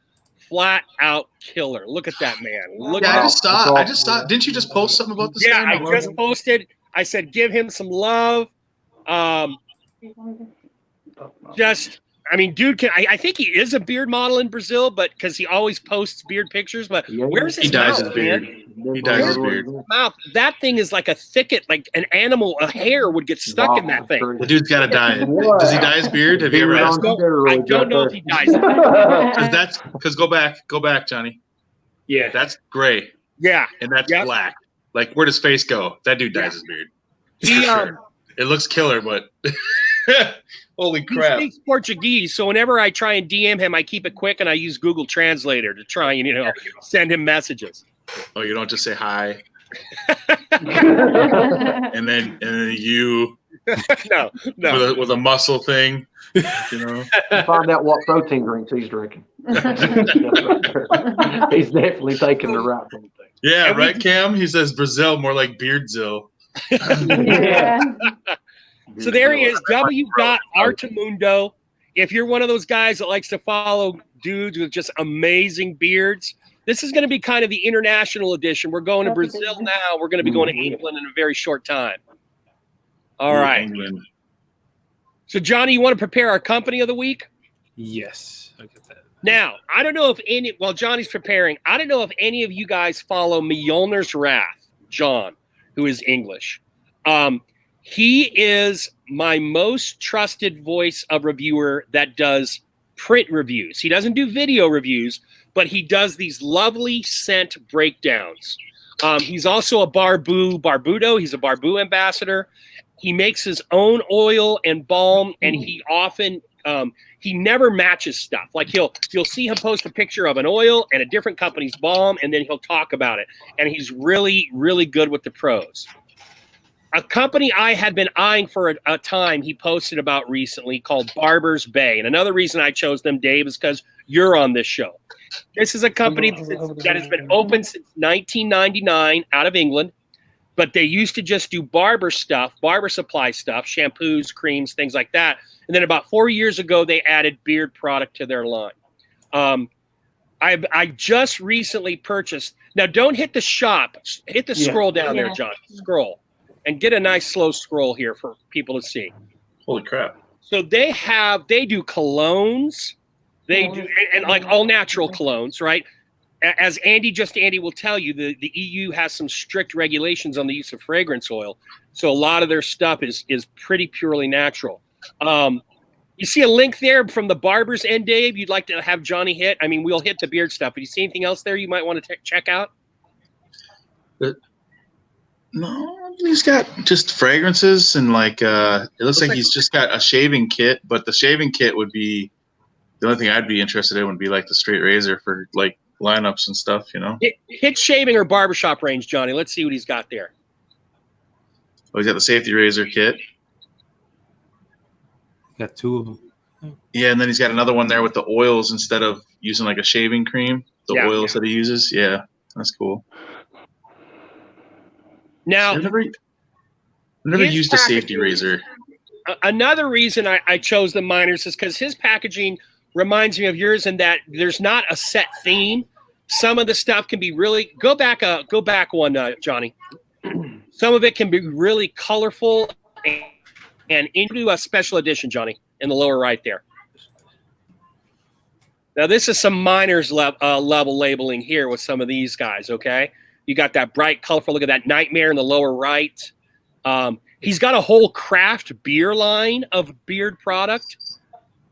Speaker 1: Flat out killer. Look at that man. Look
Speaker 3: Yeah,
Speaker 1: at
Speaker 3: I just saw. Didn't you just post something about this
Speaker 1: Yeah,
Speaker 3: guy?
Speaker 1: I just posted. I said, give him some love. Just, I mean, dude, I think he is a beard model in Brazil, but because he always posts beard pictures. But
Speaker 6: Yeah,
Speaker 1: where's his
Speaker 3: He dyes
Speaker 1: mouth,
Speaker 3: his beard.
Speaker 1: man?
Speaker 3: He dyes his beard.
Speaker 1: Mouth. That thing is like a thicket, like an animal. A hair would get stuck in that thing.
Speaker 3: The dude's got to dye it. Does he dye his beard? Have you ever asked?
Speaker 1: I don't know if he dyes it.
Speaker 3: Because go back, Johnny.
Speaker 2: Yeah.
Speaker 3: That's gray
Speaker 1: Yeah.
Speaker 3: and that's
Speaker 1: Yep.
Speaker 3: black. Like, where does face go? That dude dyes his beard.
Speaker 1: He,
Speaker 3: For sure. It looks killer, but holy
Speaker 1: he
Speaker 3: crap!
Speaker 1: speaks Portuguese, so whenever I try and DM him, I keep it quick and I use Google Translator to try and send him messages.
Speaker 3: Oh, you don't just say hi and then you
Speaker 1: No.
Speaker 3: with a muscle thing, you know.
Speaker 6: Find out what protein drinks he's drinking. He's definitely taking the right thing.
Speaker 3: Yeah,
Speaker 1: And we-
Speaker 3: right, Cam. He says Brazil, more like Beardzil.
Speaker 5: Yeah.
Speaker 1: So there he is, W. Artamundo. If you're one of those guys that likes to follow dudes with just amazing beards, this is going to be kind of the international edition. We're going to Brazil now. We're going to be going to England in a very short time. All right.
Speaker 3: England.
Speaker 1: So, Johnny, you want to prepare our company of the week?
Speaker 2: Yes. I get that.
Speaker 1: Now, I don't know if while Johnny's preparing, I don't know if any of you guys follow Mjolnir's Wrath, John, who is English. He is my most trusted voice of reviewer that does print reviews. He doesn't do video reviews, but he does these lovely scent breakdowns. He's also a Barbudo. He's a Barbu ambassador. He makes his own oil and balm, and he often he never matches stuff. Like you'll see him post a picture of an oil and a different company's balm, and then he'll talk about it. And he's really, really good with the pros. A company I had been eyeing for a time he posted about recently called Barber's Bay. And another reason I chose them, Dave, is because you're on this show. This is a company that has been open since 1999 out of England, but they used to just do barber stuff, barber supply stuff, shampoos, creams, things like that. And then about 4 years ago, they added beard product to their line. I just recently purchased. Now, don't hit the shop. Hit the scroll down there, John. Scroll. And get a nice slow scroll here for people to see.
Speaker 3: Holy crap!
Speaker 1: So they do colognes, they do and like all natural colognes, right? As Andy will tell you, the EU has some strict regulations on the use of fragrance oil. So a lot of their stuff is pretty purely natural. You see a link there from the Barber's End, Dave, you'd like to have Johnny hit? I mean, we'll hit the beard stuff, but you see anything else there you might want to check out?
Speaker 3: No, he's got just fragrances and like it looks like he's just got a shaving kit, but the shaving kit would be the only thing I'd be interested in would be like the straight razor for like lineups and stuff, you know.
Speaker 1: Hit shaving or barbershop range, Johnny. Let's see what he's got there.
Speaker 3: Oh, he's got the safety razor kit.
Speaker 2: Got two of them.
Speaker 3: Yeah, and then he's got another one there with the oils instead of using like a shaving cream. The oils that he uses. Yeah, that's cool.
Speaker 1: Now,
Speaker 3: I've never used a safety razor.
Speaker 1: Another reason I chose the miners is because his packaging reminds me of yours in that there's not a set theme. Some of the stuff can be really go back one, Johnny. Some of it can be really colorful and into a special edition, Johnny, in the lower right there. Now this is some miners level labeling here with some of these guys. Okay. You got that bright, colorful. Look at that Nightmare in the lower right. He's got a whole craft beer line of beard product.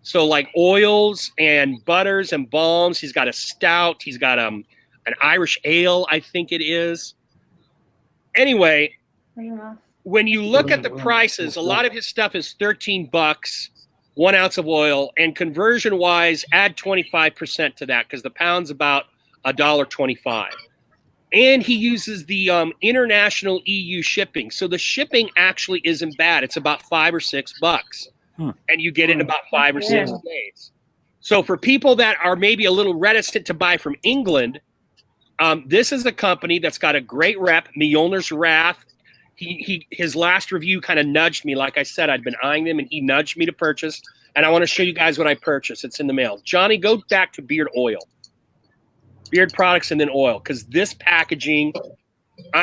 Speaker 1: So like oils and butters and balms. He's got a stout. He's got an Irish ale, I think it is. Anyway, when you look at the prices, a lot of his stuff is $13, 1 ounce of oil. And conversion-wise, add 25% to that because the pound's about $1.25. And he uses the international EU shipping. So the shipping actually isn't bad. It's about $5 or $6. And you get it in about 5 or 6 days. So for people that are maybe a little reticent to buy from England, this is a company that's got a great rep, Mjolnir's Wrath. His last review kind of nudged me. Like I said, I'd been eyeing them, and he nudged me to purchase. And I want to show you guys what I purchased. It's in the mail. Johnny, go back to beard oil. Beard products and then oil, because this packaging,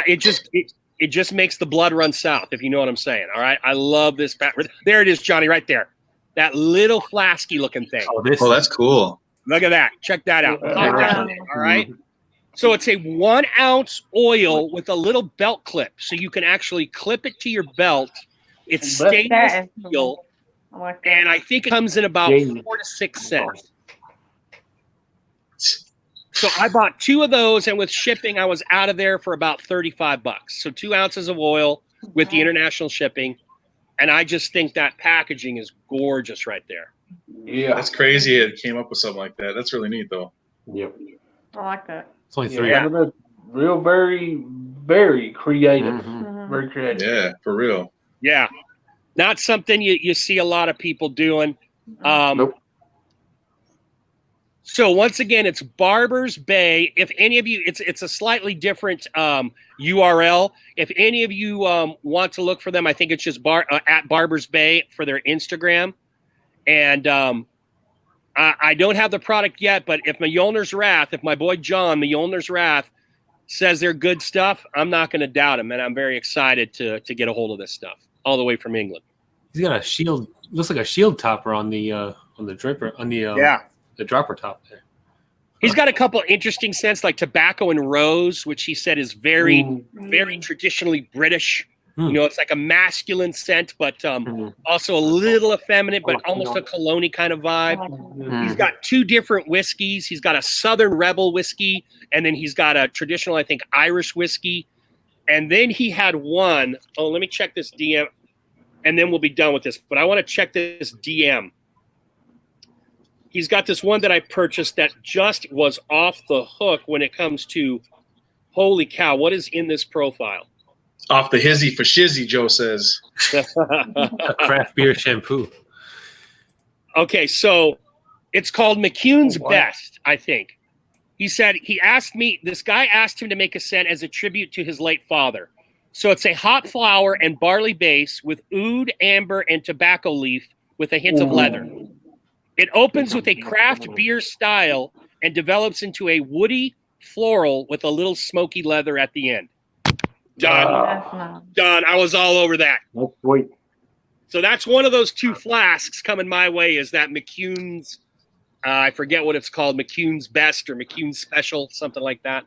Speaker 1: it just makes the blood run south, if you know what I'm saying. All right, I love this. There it is, Johnny, right there. That little flasky looking thing.
Speaker 3: Oh, that's cool.
Speaker 1: Look at that. Check that out.
Speaker 5: Wow.
Speaker 1: All right. So it's a 1 ounce oil with a little belt clip, so you can actually clip it to your belt. It's stainless
Speaker 5: That is
Speaker 1: steel,
Speaker 5: cool. I like that.
Speaker 1: and I think it comes in about 4 to 6 cents. So I bought 2 of those, and with shipping, I was out of there for about $35. So 2 ounces of oil with the international shipping, and I just think that packaging is gorgeous right there.
Speaker 4: Yeah.
Speaker 3: That's crazy. It came up with something like that. That's really neat, though.
Speaker 6: Yep.
Speaker 5: I like that.
Speaker 2: It's only 3.
Speaker 4: Yeah. That's real, very, very creative.
Speaker 5: Mhm.
Speaker 4: Very creative.
Speaker 3: Yeah, for real.
Speaker 1: Yeah, not something you see a lot of people doing.
Speaker 6: Nope.
Speaker 1: So once again, it's Barber's Bay. If any of you, it's a slightly different URL. If any of you want to look for them, I think it's just at Barber's Bay for their Instagram. And I don't have the product yet, but if Mjolnir's Wrath, if my boy John, Mjolnir's Wrath, says they're good stuff, I'm not going to doubt him, and I'm very excited to get a hold of this stuff all the way from England.
Speaker 2: He's got a shield. Looks like a shield topper on the draper on the the dropper top there.
Speaker 1: He's got a couple interesting scents like tobacco and rose, which he said is very, very traditionally British. You know, it's like a masculine scent, but also a little effeminate, but almost a cologne kind of vibe. He's got 2 different whiskeys. He's got a Southern Rebel whiskey, and then he's got a traditional, I think, Irish whiskey. And then he had one. Oh, let me check this DM, and then we'll be done with this. But I want to check this DM. He's got this one that I purchased that just was off the hook when it comes to, holy cow, what is in this profile?
Speaker 3: Off the hizzy for shizzy, Joe says.
Speaker 2: A craft beer shampoo.
Speaker 1: Okay, so it's called McCune's Best, I think. He said, this guy asked him to make a scent as a tribute to his late father. So it's a hot flower and barley base with oud, amber, and tobacco leaf with a hint of leather. It opens with a craft beer style and develops into a woody floral with a little smoky leather at the end. Done.
Speaker 5: That's nice.
Speaker 1: Done. I was all over that.
Speaker 6: That's sweet.
Speaker 1: So that's one of those 2 flasks coming my way is that McCune's, I forget what it's called, McCune's Best or McCune's Special, something like that.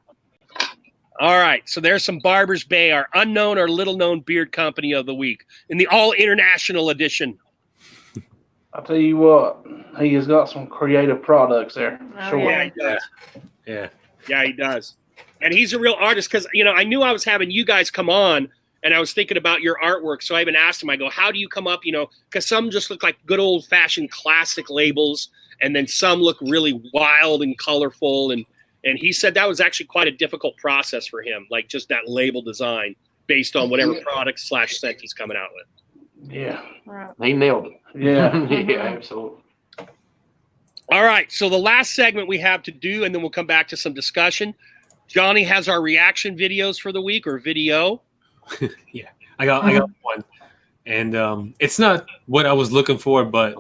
Speaker 1: All right, so there's some Barber's Bay, our unknown or little-known beard company of the week in the all-international edition.
Speaker 4: I'll tell you what, he has got some creative products there.
Speaker 5: Oh,
Speaker 4: Sure.
Speaker 1: Yeah, he does.
Speaker 2: Yeah.
Speaker 1: Yeah, he does. And he's a real artist because, you know, I knew I was having you guys come on and I was thinking about your artwork. So I even asked him, I go, how do you come up, you know, because some just look like good old fashioned classic labels. And then some look really wild and colorful. And he said that was actually quite a difficult process for him, like just that label design based on whatever product / scent he's coming out with.
Speaker 4: Yeah.
Speaker 5: Right.
Speaker 6: He nailed it.
Speaker 4: Yeah.
Speaker 6: Yeah, absolutely.
Speaker 1: All right. So the last segment we have to do, and then we'll come back to some discussion. Johnny has our reaction videos for the week or video.
Speaker 2: Yeah, I got one, and it's not what I was looking for, but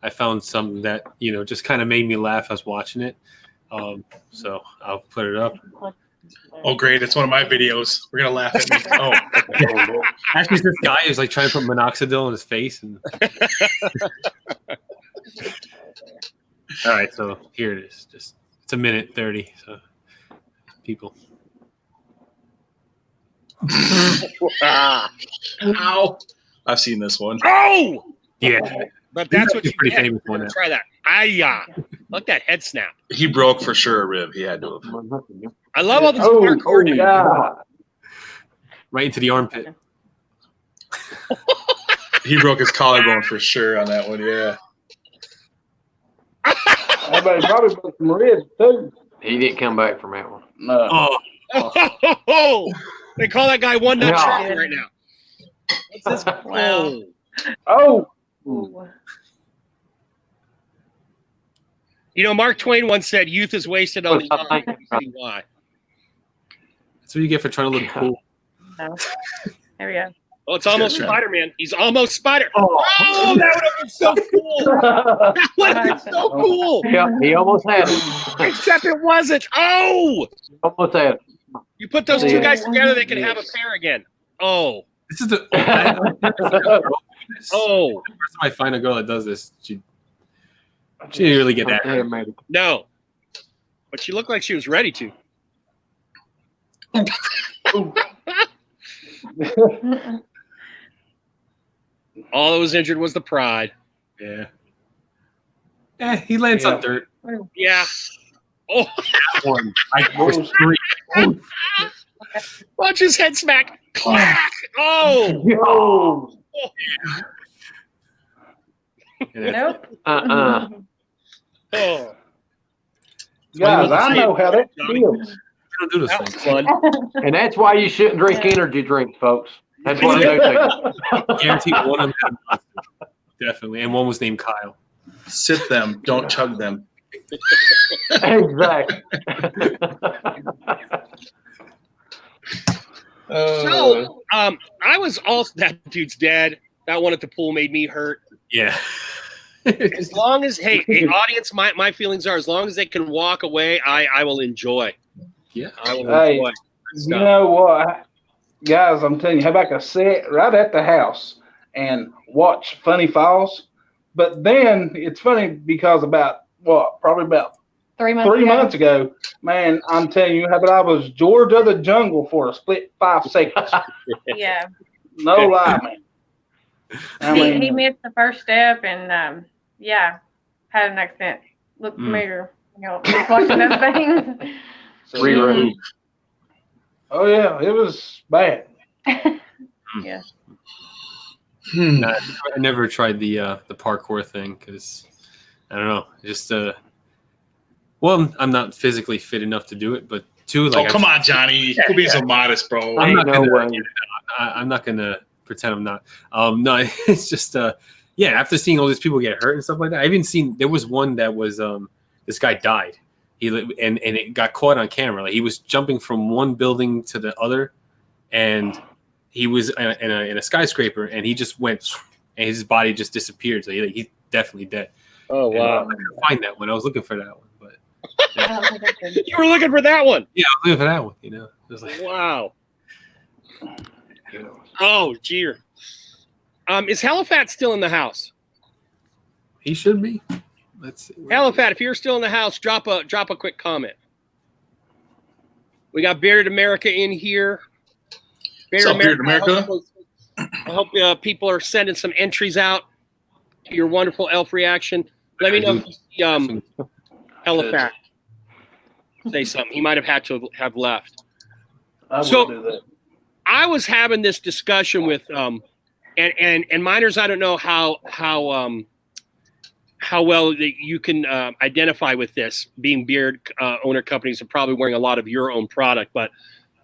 Speaker 2: I found something that just kind of made me laugh as watching it. So I'll put it up.
Speaker 3: Oh, great! It's one of my videos. We're gonna laugh at me. Oh,
Speaker 2: Actually, this guy is like trying to put minoxidil in his face, and all right. So here it is. It's 1:30. So people.
Speaker 3: ow! I've seen this one.
Speaker 1: Oh,
Speaker 2: Yeah,
Speaker 1: but that's what you
Speaker 2: pretty
Speaker 1: get.
Speaker 2: famous one now.
Speaker 1: Try that. Aya. Look at head snap.
Speaker 3: He broke for sure a rib. He had to have.
Speaker 1: I love all this
Speaker 4: Oh,
Speaker 1: smart coordinating.
Speaker 4: God.
Speaker 2: Right into the armpit.
Speaker 3: He broke his collarbone for sure on that one. Yeah.
Speaker 4: Everybody probably broke some ribs too.
Speaker 6: He didn't come back from that one.
Speaker 4: No.
Speaker 2: Oh,
Speaker 1: Oh, they call that guy One Nut
Speaker 6: Yeah.
Speaker 1: Charlie right now. What's this?
Speaker 5: Wow.
Speaker 4: Oh,
Speaker 5: Ooh.
Speaker 1: You know, Mark Twain once said, "Youth is wasted on the young."
Speaker 6: Thank you.
Speaker 1: You see why?
Speaker 2: That's what you get for trying to look cool.
Speaker 5: No. There we go.
Speaker 1: Oh, it's almost
Speaker 3: Shit.
Speaker 1: Spider-Man. He's almost Spider.
Speaker 6: Oh.
Speaker 1: Oh, that would have been so cool. That would have been so cool.
Speaker 6: Yeah, he almost had it.
Speaker 1: Except it wasn't. Oh,
Speaker 6: Almost had it.
Speaker 1: you put those two guys together, they can have a pair again. Oh,
Speaker 2: This is the
Speaker 1: oh,
Speaker 2: the first time I find a girl that does this, she didn't really get that.
Speaker 6: Damn, man.
Speaker 1: no. But she looked like she was ready to. All that was injured was the pride.
Speaker 2: Yeah. He lands on
Speaker 4: Yeah.
Speaker 2: dirt.
Speaker 1: Yeah. Oh,
Speaker 2: One. I was three.
Speaker 1: watch his head smack. Clack. Oh.
Speaker 4: oh,
Speaker 2: Yeah.
Speaker 5: Nope.
Speaker 6: Uh-uh.
Speaker 1: Oh.
Speaker 4: guys, I know how that feels.
Speaker 2: We don't do those
Speaker 1: That was
Speaker 2: things.
Speaker 1: fun.
Speaker 6: And that's why you shouldn't drink energy drinks, folks. That's what I do to you.
Speaker 2: Guaranteed one of them. Definitely. And one was named Kyle.
Speaker 3: Sip them, don't chug them.
Speaker 6: Exactly.
Speaker 1: So, I was also that dude's dad. That one at the pool made me hurt.
Speaker 2: Yeah.
Speaker 1: As long as hey audience, my feelings are as long as they can walk away, I will enjoy.
Speaker 2: Yeah.
Speaker 1: I will
Speaker 4: Hey,
Speaker 1: enjoy.
Speaker 4: You know what, guys? I'm telling you, how about I sit right at the house and watch Funny Falls? But then it's funny because probably about
Speaker 5: 3 months
Speaker 4: 3
Speaker 5: ago.
Speaker 4: months ago, man, I'm telling you, how about I was George of the Jungle for a split 5 seconds.
Speaker 5: Yeah.
Speaker 4: No lie, man. I
Speaker 5: He
Speaker 4: mean,
Speaker 5: missed the first step and yeah, had an accident. Looked familiar. You know, just watching those things.
Speaker 6: Rerun.
Speaker 4: oh yeah, it was bad.
Speaker 5: Yeah.
Speaker 2: I never tried the parkour thing because I don't know. Just well, I'm not physically fit enough to do it, but two, like,
Speaker 3: Oh, come on, Johnny. Quit being so modest, bro.
Speaker 2: I'm not
Speaker 6: No
Speaker 2: gonna.
Speaker 6: way.
Speaker 2: I'm not gonna pretend I'm not. No, it's just yeah. After seeing all these people get hurt and stuff like that, I even seen there was one that was this guy died. And it got caught on camera. Like he was jumping from one building to the other, and he was in a skyscraper, and he just went, and his body just disappeared. So he's definitely dead.
Speaker 1: Oh
Speaker 2: And,
Speaker 1: wow.
Speaker 2: I couldn't find that one. I was looking for that one, but
Speaker 5: I don't think I could.
Speaker 1: You were looking for that one.
Speaker 2: yeah, I was looking for that one. You know, it was like,
Speaker 1: Wow. Oh, jeer. Is Halifat still in the house?
Speaker 2: he should be. Let's see.
Speaker 1: Halifat, if you're still in the house, drop a quick comment. We got Bearded America in here.
Speaker 3: What's up, Bearded America?
Speaker 1: I hope people are sending some entries out to your wonderful elf reaction. Let me know if you see Halifat say something. He might have had to have left.
Speaker 4: I will
Speaker 1: So-
Speaker 4: do that.
Speaker 1: I was having this discussion with and minors. I don't know how well that you can identify with this. Being beard owner companies are probably wearing a lot of your own product, but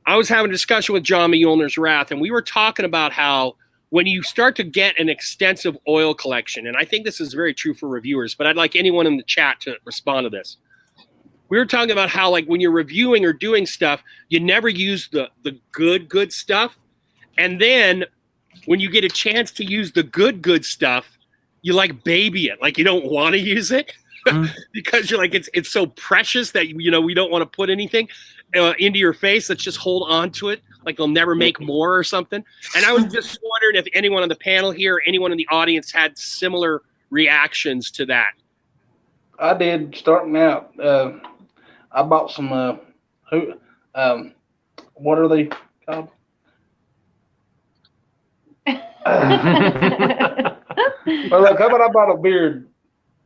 Speaker 1: I was having a discussion with John Mjolnir's Wrath, and we were talking about how when you start to get an extensive oil collection, and I think this is very true for reviewers, but I'd like anyone in the chat to respond to this. We were talking about how, like, when you're reviewing or doing stuff, you never use the good stuff. And then when you get a chance to use the good stuff, you like baby it. Like you don't want to use it because you're like, it's so precious that, you know, we don't want to put anything into your face. Let's just hold on to it. Like they'll never make more or something. And I was just wondering if anyone on the panel here or anyone in the audience had similar reactions to that.
Speaker 4: I did starting out. I bought some. What are they called? Well, look, how about I bought a beard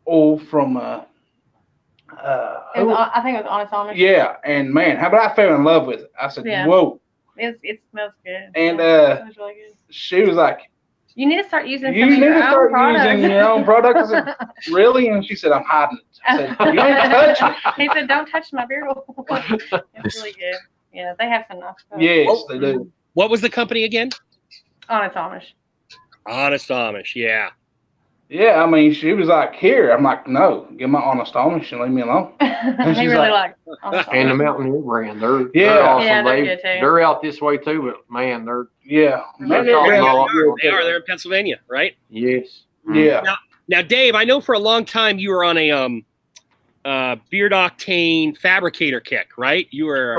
Speaker 4: oil from.
Speaker 5: I think it was Honest Amish.
Speaker 4: Yeah, and man, how about I fell in love with it? I said,
Speaker 5: Yeah.
Speaker 4: "Whoa!"
Speaker 5: It smells good.
Speaker 4: And
Speaker 5: it smells really good.
Speaker 4: She was like,
Speaker 5: You need to start using
Speaker 4: "You
Speaker 5: some of
Speaker 4: need
Speaker 5: your
Speaker 4: to
Speaker 5: own
Speaker 4: start
Speaker 5: products.
Speaker 4: using your own product." I said, "Really?" And she said, "I'm hiding it." I said, "You ain't touching it."
Speaker 5: He said, "Don't touch my beard oil." It's really good. Yeah, they have some nice stuff.
Speaker 4: Yes, they do.
Speaker 1: What was the company again?
Speaker 5: Honest Amish.
Speaker 1: Honest Amish. Yeah.
Speaker 4: Yeah, I mean, she was like, "Here." I'm like, "No, get my Honest Amish and leave me alone."
Speaker 5: he
Speaker 4: she's
Speaker 5: really
Speaker 4: like-
Speaker 5: likes Honest
Speaker 6: And the
Speaker 5: Amish.
Speaker 6: Mountaineer brand, they're
Speaker 4: Yeah.
Speaker 6: awesome.
Speaker 5: Yeah, they're good too.
Speaker 6: They're out this way too, but man, they're
Speaker 4: Yeah,
Speaker 5: They're
Speaker 4: They're
Speaker 5: good.
Speaker 4: talking
Speaker 1: They
Speaker 4: about-
Speaker 1: are. They're in Pennsylvania, right?
Speaker 6: yes.
Speaker 4: Yeah,
Speaker 1: Now, Dave, I know for a long time you were on a Beard Octane fabricator kick, right? You were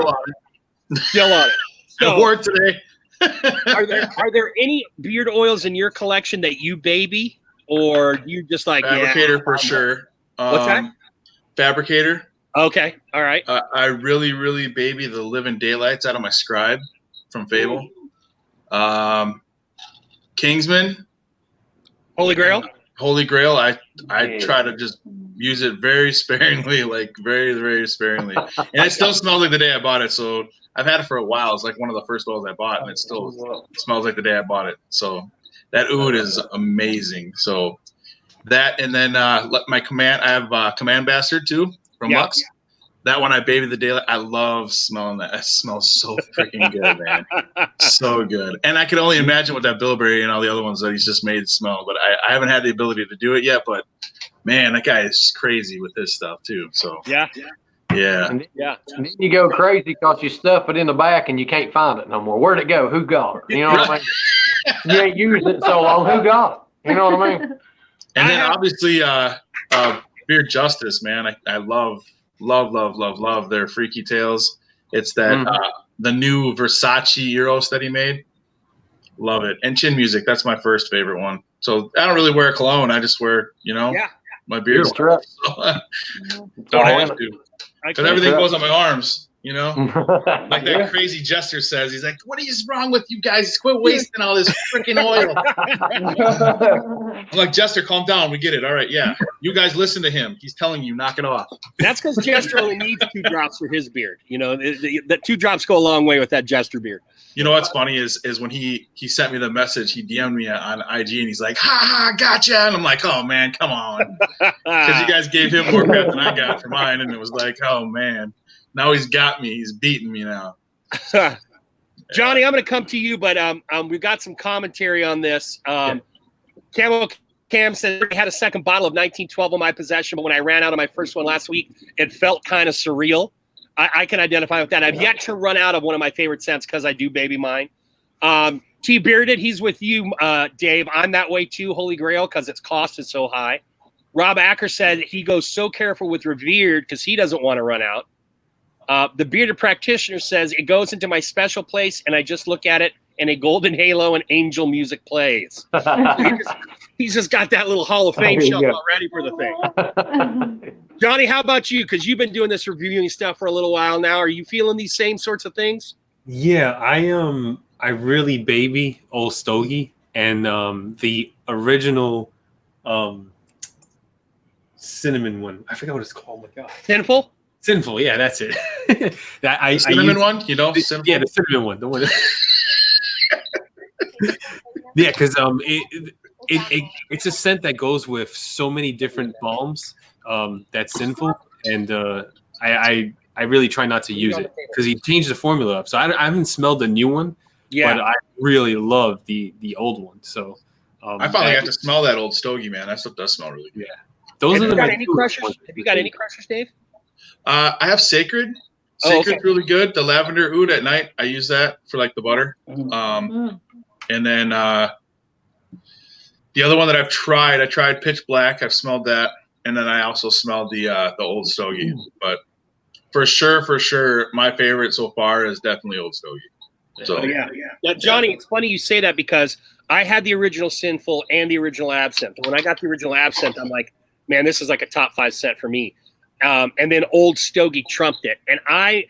Speaker 1: still on it.
Speaker 3: I
Speaker 1: So,
Speaker 3: wore it today.
Speaker 1: are there any beard oils in your collection that you baby, or you just like
Speaker 3: Fabricator for sure.
Speaker 1: What's that?
Speaker 3: Fabricator.
Speaker 1: Okay, all right.
Speaker 3: I really, really baby the living daylights out of my Scribe from Fable. Kingsman,
Speaker 1: Holy Grail.
Speaker 3: Holy Grail. I
Speaker 4: Yeah.
Speaker 3: try to just use it very sparingly, like very, very sparingly. And it still smells like the day I bought it. So I've had it for a while. It's like one of the first oils I bought, and it still smells like the day I bought it. So that oud is amazing. So that, and then my Command, I have Command Bastard too from
Speaker 1: Yeah.
Speaker 3: Lux. That one I baby the daylight. I love smelling that. It smells so freaking good, man. So good. And I can only imagine what that Bilberry and all the other ones that he's just made smell. But I haven't had the ability to do it yet. But man, that guy is crazy with this stuff too. So
Speaker 1: Yeah,
Speaker 3: yeah.
Speaker 6: And then,
Speaker 1: yeah.
Speaker 6: and then you go crazy because you stuff it in the back and you can't find it no more. Where'd it go? Who got it? You know what I mean? You ain't used it so long. Who got it? You know what I mean?
Speaker 3: And then obviously Beard Justice, man. I love their Freaky Tales. It's that the new Versace Eros that he made. Love it. And Chin Music, that's my first favorite one. So I don't really wear cologne. I just wear,
Speaker 1: Yeah.
Speaker 3: my beard.
Speaker 6: That's right.
Speaker 3: Don't
Speaker 6: Oh,
Speaker 3: have to.
Speaker 1: I
Speaker 3: Because everything goes on my arms, Like
Speaker 6: Like
Speaker 3: that crazy jester says. He's like, what is wrong with you guys? Quit wasting all this freaking oil. I'm like, Jester, calm down. We get it. All right, yeah. You guys listen to him. He's telling you, knock it off.
Speaker 1: That's because Jester only needs 2 drops for his beard. You know, the 2 drops go a long way with that Jester beard.
Speaker 3: You know what's funny is when he sent me the message, he DM'd me on IG and he's like, ha ha, gotcha. And I'm like, oh man, come on. Because you guys gave him more crap than I got for mine. And it was like, oh man, now he's got me. He's beating me now.
Speaker 1: Johnny, I'm going to come to you, but we've got some commentary on this. Camo Cam said I had a second bottle of 1912 in my possession, but when I ran out of my first one last week, it felt kind of surreal. I can identify with that. I've yet to run out of one of my favorite scents because I do baby mine. T Bearded, he's with you, Dave. I'm that way too, Holy Grail, because its cost is so high. Rob Acker said he goes so careful with Revered because he doesn't want to run out. The Bearded Practitioner says it goes into my special place and I just look at it and a golden halo and angel music plays. He's just got that little Hall of Fame
Speaker 6: There you
Speaker 1: shelf
Speaker 6: go.
Speaker 1: already for the thing. Johnny, how about you? Because you've been doing this reviewing stuff for a little while now. Are you feeling these same sorts of things?
Speaker 2: Yeah, I really baby Old Stogie and the original cinnamon one. I forgot what it's called. Oh my god.
Speaker 1: Sinful?
Speaker 2: Sinful, yeah, that's it. That I
Speaker 3: Cinnamon
Speaker 2: use-
Speaker 3: one, cinnamon.
Speaker 2: Yeah, the cinnamon one. The one. Yeah, because it's a scent that goes with so many different balms. That's Sinful, and I really try not to use it because he changed the formula up. So I haven't smelled the new one,
Speaker 1: Yeah.
Speaker 2: but I really love the old one. So
Speaker 3: I finally got to smell that Old Stogie, man. That stuff does smell really good.
Speaker 2: those
Speaker 1: Have
Speaker 2: are
Speaker 1: you
Speaker 2: the
Speaker 1: got
Speaker 2: my
Speaker 1: any
Speaker 2: two
Speaker 1: crushers?
Speaker 2: ones.
Speaker 1: Have you got any crushers, Dave?
Speaker 3: I have Sacred.
Speaker 1: Oh,
Speaker 3: Sacred's
Speaker 1: okay.
Speaker 3: really good. The lavender oud at night, I use that for like the butter.
Speaker 5: Mm.
Speaker 3: And then the other one that I tried Pitch Black. I've smelled that, and then I also smelled the Old Stogie. But for sure, my favorite so far is definitely Old Stogie. So
Speaker 1: Yeah. Now, Johnny, it's funny you say that because I had the original Sinful and the original Absinthe. When I got the original Absinthe, I'm like, man, this is like a top 5 scent for me. And then Old Stogie trumped it. And I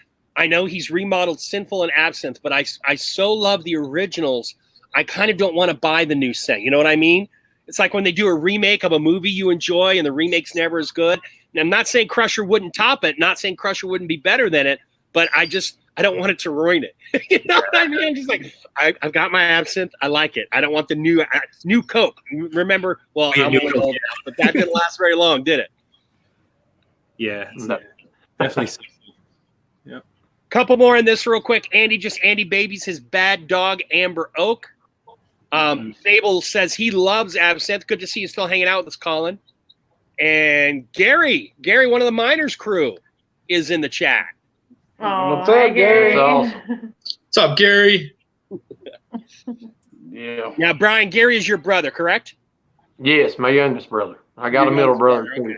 Speaker 1: know he's remodeled Sinful and Absinthe, but I so love the originals, I kind of don't want to buy the new scent. You know what I mean? It's like when they do a remake of a movie you enjoy and the remake's never as good. And I'm not saying Crusher wouldn't top it, not saying Crusher wouldn't be better than it, but I don't want it to ruin it. You know what I mean? I'm just like, I've got my Absinthe. I like it. I don't want the new Coke. Remember, well,
Speaker 2: Yeah,
Speaker 1: I'm
Speaker 2: new
Speaker 1: old
Speaker 2: Coke,
Speaker 1: now, but that didn't last very long, did it?
Speaker 2: Yeah,
Speaker 6: No.
Speaker 2: definitely.
Speaker 1: couple more in this real quick. Andy babies his bad dog, Amber Oak. Fable says he loves Absinthe. Good to see you still hanging out with us, Colin. And Gary, one of the Miners crew, is in the chat.
Speaker 5: Oh,
Speaker 4: What's up, Gary?
Speaker 6: That's awesome.
Speaker 3: What's up, Gary?
Speaker 4: Yeah.
Speaker 1: Now, Brian, Gary is your brother, correct?
Speaker 6: Yes, my youngest brother. I got a middle brother too.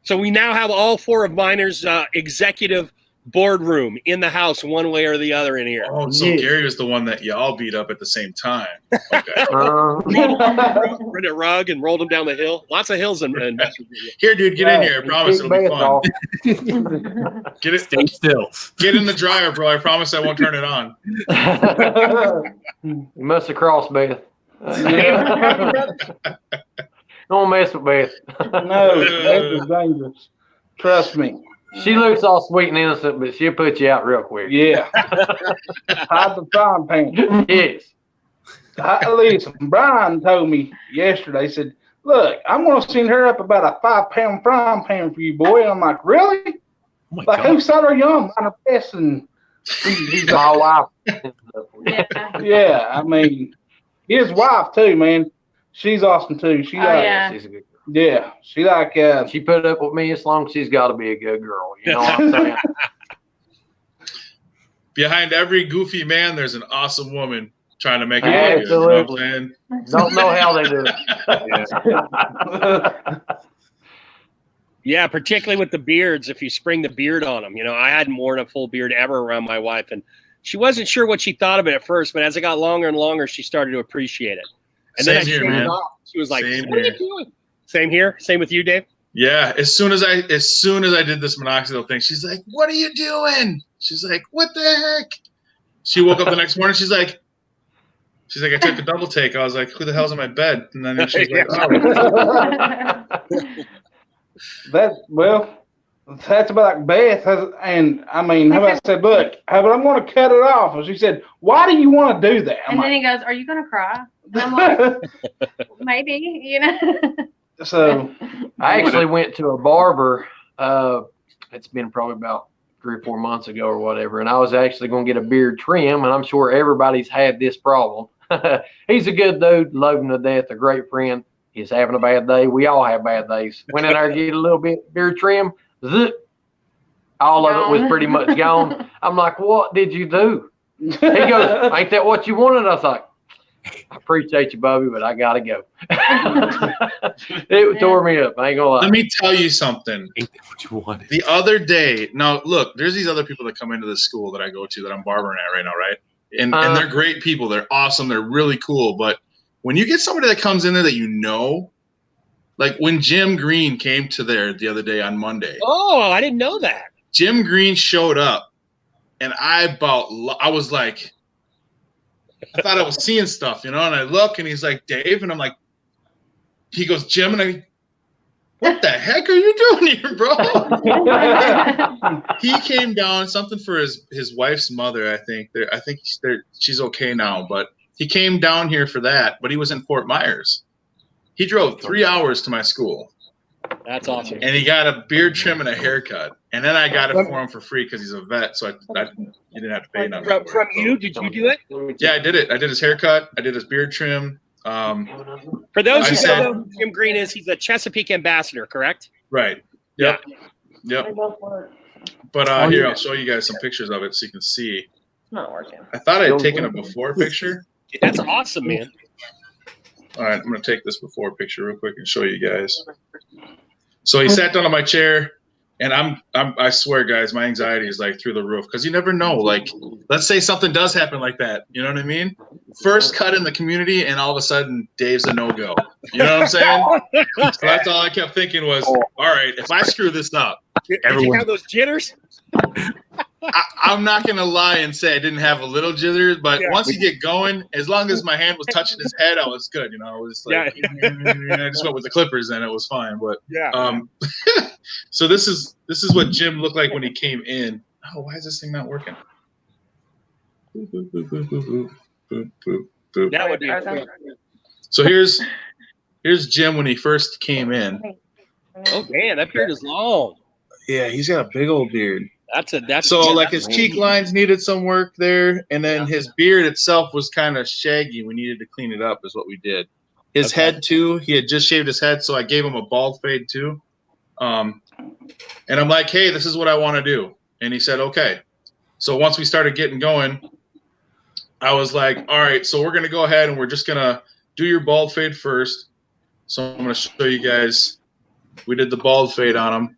Speaker 1: So we now have all four of Miners' executive boardroom in the house, one way or the other in here.
Speaker 3: Oh, so
Speaker 4: Yeah.
Speaker 3: Gary was the one that y'all beat up at the same time. Okay.
Speaker 1: Rent a rug and rolled him down the hill. Lots of hills in
Speaker 3: Here, dude, get in here. I promise it'll be
Speaker 6: Kick
Speaker 3: fun.
Speaker 6: Beth
Speaker 3: Get it.
Speaker 2: Stay still.
Speaker 3: Get in the dryer, bro. I promise I won't turn it on.
Speaker 6: off. You must have crossed Beth. Don't mess with Beth.
Speaker 4: No, that is dangerous. Trust me.
Speaker 6: She looks all sweet and innocent, but she'll put you out real quick.
Speaker 4: Yeah. Hide the frying pan.
Speaker 6: Yes.
Speaker 4: Listen, Brian told me yesterday, he said, look, I'm going to send her up about a 5-pound frying pan for you, boy. And I'm like, really?
Speaker 2: Oh my
Speaker 4: Like,
Speaker 2: God.
Speaker 4: who saw her young? On her best. And he's
Speaker 6: My
Speaker 4: like,
Speaker 6: wife.
Speaker 5: Yeah.
Speaker 4: yeah, I mean, his wife, too, man. She's awesome, too. She
Speaker 5: Oh,
Speaker 4: like,
Speaker 5: yeah.
Speaker 6: She's a good girl.
Speaker 4: yeah, she like,
Speaker 6: She put up with me as long as she's got to be a good girl. You know what I'm saying?
Speaker 3: Behind every goofy man, there's an awesome woman trying to make it
Speaker 4: Yeah,
Speaker 3: look good. You know what I'm
Speaker 6: absolutely.
Speaker 3: saying?
Speaker 6: Don't know how they do it.
Speaker 1: Yeah, particularly with the beards. If you spring the beard on them, I hadn't worn a full beard ever around my wife, and she wasn't sure what she thought of it at first. But as it got longer and longer, she started to appreciate it. And then I
Speaker 3: Same here,
Speaker 1: shaved
Speaker 3: man.
Speaker 1: it off. She was like,
Speaker 3: Same
Speaker 1: "What are you
Speaker 3: here.
Speaker 1: doing?" Same here. Same with you, Dave.
Speaker 3: Yeah, as soon as I did this minoxidil thing, she's like, "What are you doing?" She's like, "What the heck?" She woke up the next morning. She's like, "I took a double take." I was like, "Who the hell's in my bed?" And then she's like, "Oh,
Speaker 4: That's about Beth. And I mean, how about I said, look, but I'm going to cut it off. And she said, why do you want to do that? I'm
Speaker 5: And then he goes, "Are you gonna cry?" And I'm like, "Maybe,"
Speaker 4: so,
Speaker 6: I actually went to a barber. It's been probably about 3 or 4 months ago or whatever, and I was actually going to get a beard trim, and I'm sure everybody's had this problem. He's a good dude, love him to death, a great friend. He's having a bad day. We all have bad days. Went in there, get a little bit beard trim, zip. All of it was pretty much gone. I'm like, what did you do? He goes, ain't that what you wanted? I was like, I appreciate you, Bobby, but I gotta go. It tore me up. I ain't gonna lie.
Speaker 3: let me tell you something."
Speaker 2: Ain't that what you wanted?
Speaker 3: The other day, now look, there's these other people that come into the school that I go to that I'm barbering at right now, right? And they're great people. They're awesome. They're really cool. But when you get somebody that comes in there that like when Jim Green came to there the other day on Monday,
Speaker 1: Oh, I didn't know that.
Speaker 3: Jim Green showed up, and I was like, I thought I was seeing stuff, and I look, and he's like, "Dave," and I'm like, he goes, "Jim," and what the heck are you doing here, bro? He came down, something for his wife's mother, I think. She's okay now, but he came down here for that, but he was in Fort Myers. He drove 3 hours to my school,
Speaker 1: That's awesome.
Speaker 3: and he got a beard trim and a haircut, and then I got it for him for free because he's a vet, so you didn't have to pay nothing.
Speaker 1: From you, did you do it?
Speaker 3: Yeah, I did it. I did his haircut. I did his beard trim.
Speaker 1: For those
Speaker 3: I
Speaker 1: who
Speaker 3: said-
Speaker 1: don't know who Jim Green is, he's a Chesapeake ambassador, correct?
Speaker 3: Right. Yep.
Speaker 5: They
Speaker 3: Yep.
Speaker 5: both work.
Speaker 3: But here, I'll show you guys some pictures of it so you can see.
Speaker 5: It's not working.
Speaker 3: I thought I had taken a before picture.
Speaker 1: That's awesome, man.
Speaker 3: All right, I'm going to take this before picture real quick and show you guys. So he sat down on my chair, and I swear, guys, my anxiety is like through the roof because you never know. Like, let's say something does happen like that. You know what I mean? First cut in the community, and all of a sudden, Dave's a no-go. You know what I'm saying? So that's all I kept thinking was, all right, if I screw this up,
Speaker 1: Did you have those jitters?
Speaker 3: I'm not going to lie and say I didn't have a little jitters, but
Speaker 1: Yeah.
Speaker 3: once you get going, as long as my hand was touching his head, I was good. I was like, I just went with the clippers and it was fine. But
Speaker 1: Yeah.
Speaker 3: so this is what Jim looked like when he came in. Oh, why is this thing not working? Boop, boop, boop, boop, boop, boop, boop, boop.
Speaker 1: That would be
Speaker 3: So here's Jim when he first came in.
Speaker 1: Oh man, that beard is long.
Speaker 3: Yeah, he's got a big old beard.
Speaker 1: That's
Speaker 3: So like his cheek lines needed some work there, and then his beard itself was kind of shaggy. We needed to clean it up, is what we did. His head too. He had just shaved his head, so I gave him a bald fade too. And I'm like, hey, this is what I want to do, and he said, okay. So once we started getting going, I was like, all right, so we're gonna go ahead and we're just gonna do your bald fade first. So I'm gonna show you guys. We did the bald fade on him.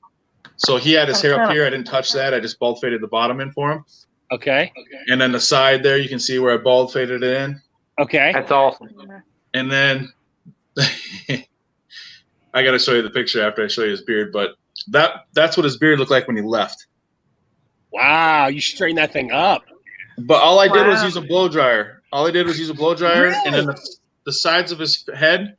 Speaker 3: So he had his hair up here. I didn't touch that. I just bald faded the bottom in for him.
Speaker 1: Okay.
Speaker 3: And then the side there, you can see where I bald faded it in.
Speaker 1: Okay.
Speaker 6: That's awesome.
Speaker 3: And then I got to show you the picture after I show you his beard. But that's what his beard looked like when he left.
Speaker 1: Wow, you straightened that thing up.
Speaker 3: But all I did was use a blow dryer. All I did was use a blow dryer.
Speaker 1: Really?
Speaker 3: And then the sides of his head,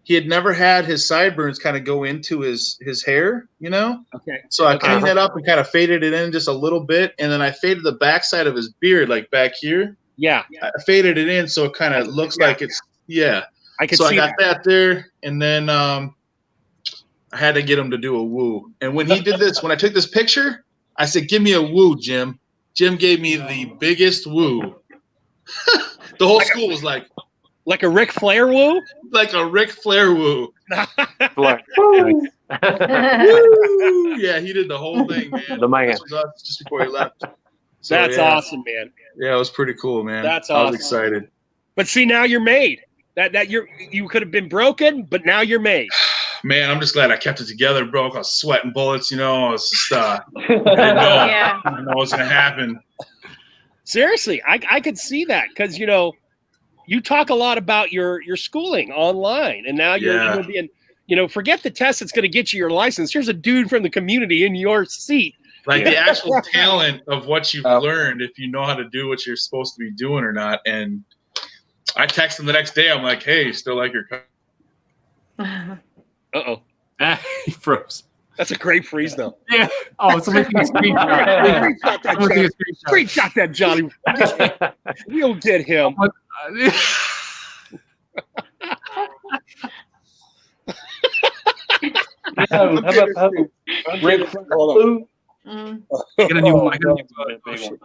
Speaker 3: he had never had his sideburns kind of go into his hair, you know?
Speaker 1: Okay.
Speaker 3: So I cleaned that up and kind of faded it in just a little bit. And then I faded the backside of his beard, like back here.
Speaker 1: Yeah.
Speaker 3: I faded it in so it kind of looks like it's,
Speaker 1: I could
Speaker 3: so
Speaker 1: see
Speaker 3: I got that there. And then I had to get him to do a woo. And when he did this, when I took this picture, I said, give me a woo, Jim. Jim gave me the biggest woo. The whole school was like
Speaker 1: a Ric Flair woo?
Speaker 3: Like a Ric Flair woo.
Speaker 6: Like,
Speaker 3: Woo! Yeah, he did the whole thing, man.
Speaker 6: The man.
Speaker 3: This was us just before he left. So,
Speaker 1: That's
Speaker 3: yeah.
Speaker 1: awesome, man.
Speaker 3: Yeah, it was pretty cool, man.
Speaker 1: That's
Speaker 3: I was
Speaker 1: awesome.
Speaker 3: excited.
Speaker 1: But see, now you're made. That you could have been broken, but now you're made.
Speaker 3: Man, I'm just glad I kept it together, bro. I was sweating bullets, you know. I was just, I didn't know,
Speaker 5: Yeah.
Speaker 3: I didn't know what was going to happen.
Speaker 1: Seriously, I could see that because you talk a lot about your schooling online, and now you're being, forget the test that's going to get you your license. Here's a dude from the community in your seat.
Speaker 3: Like the actual talent of what you've learned, if you know how to do what you're supposed to be doing or not. And I text him the next day. I'm like, hey, still like your
Speaker 1: Uh-oh.
Speaker 2: He froze.
Speaker 1: That's a great freeze, though.
Speaker 2: Yeah. Oh, somebody take a screenshot.
Speaker 1: Screenshot that, Johnny. We'll get him.
Speaker 4: How about Rick Flair?
Speaker 5: Mm.
Speaker 2: I got a new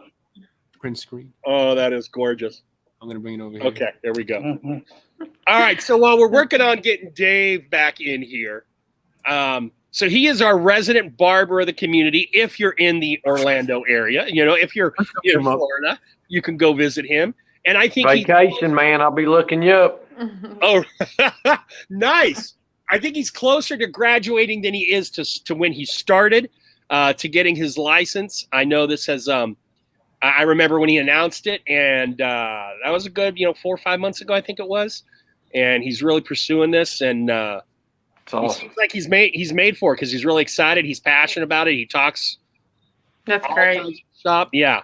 Speaker 2: print screen.
Speaker 1: Oh, that is gorgeous.
Speaker 2: I'm gonna bring it over here.
Speaker 1: Okay, there we go.
Speaker 4: Mhm.
Speaker 1: All right, so while we're working on getting Dave back in here, so he is our resident barber of the community. If you're in the Orlando area, if you're in Florida, you can go visit him. And I think
Speaker 6: Vacation, man. I'll be looking you up.
Speaker 1: Oh, nice. I think he's closer to graduating than he is to when he started, to getting his license. I know this has, I remember when he announced it, and that was a good, 4 or 5 months ago, I think it was. And he's really pursuing this, and
Speaker 6: It's awesome.
Speaker 1: he seems like he's made for it because he's really excited. He's passionate about it. He talks.
Speaker 5: That's
Speaker 1: all
Speaker 5: great.
Speaker 1: kinds of stuff. Yeah,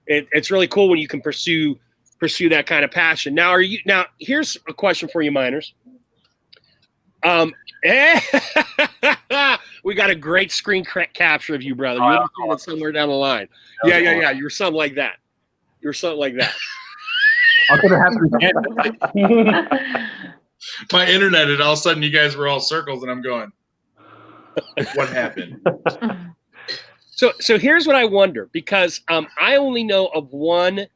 Speaker 1: it's really cool when you can pursue that kind of passion. Now, here's a question for you, miners. We got a great screen capture of you, brother. You'll be it somewhere down the line. Yeah. You're something like that.
Speaker 2: I'm gonna have to again.
Speaker 3: My internet, and all of a sudden you guys were all circles, and I'm going, what happened?
Speaker 1: So here's what I wonder, because I only know of one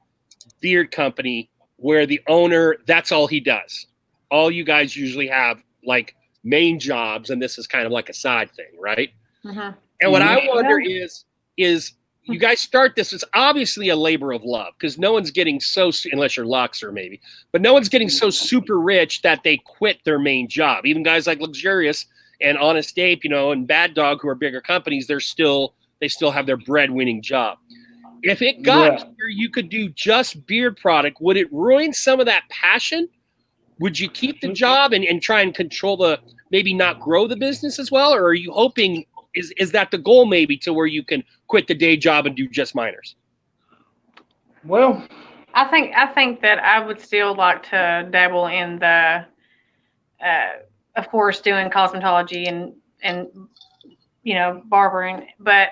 Speaker 1: beard company where the owner, that's all he does. All you guys usually have like main jobs, and this is kind of like a side thing, right?
Speaker 5: Mhm.
Speaker 1: And what I wonder is you guys start this, it's obviously a labor of love, because no one's getting unless you're Luxor maybe, but no one's getting so super rich that they quit their main job. Even guys like Luxurious and Honest Ape, and Bad Dog, who are bigger companies, they still have their bread-winning job. If it got where you could do just beard product, would it ruin some of that passion? Would you keep the job and try and control maybe not grow the business as well? Or are you hoping, is that the goal maybe, to where you can quit the day job and do just miners?
Speaker 4: Well,
Speaker 5: I think that I would still like to dabble in the, of course, doing cosmetology and barbering, but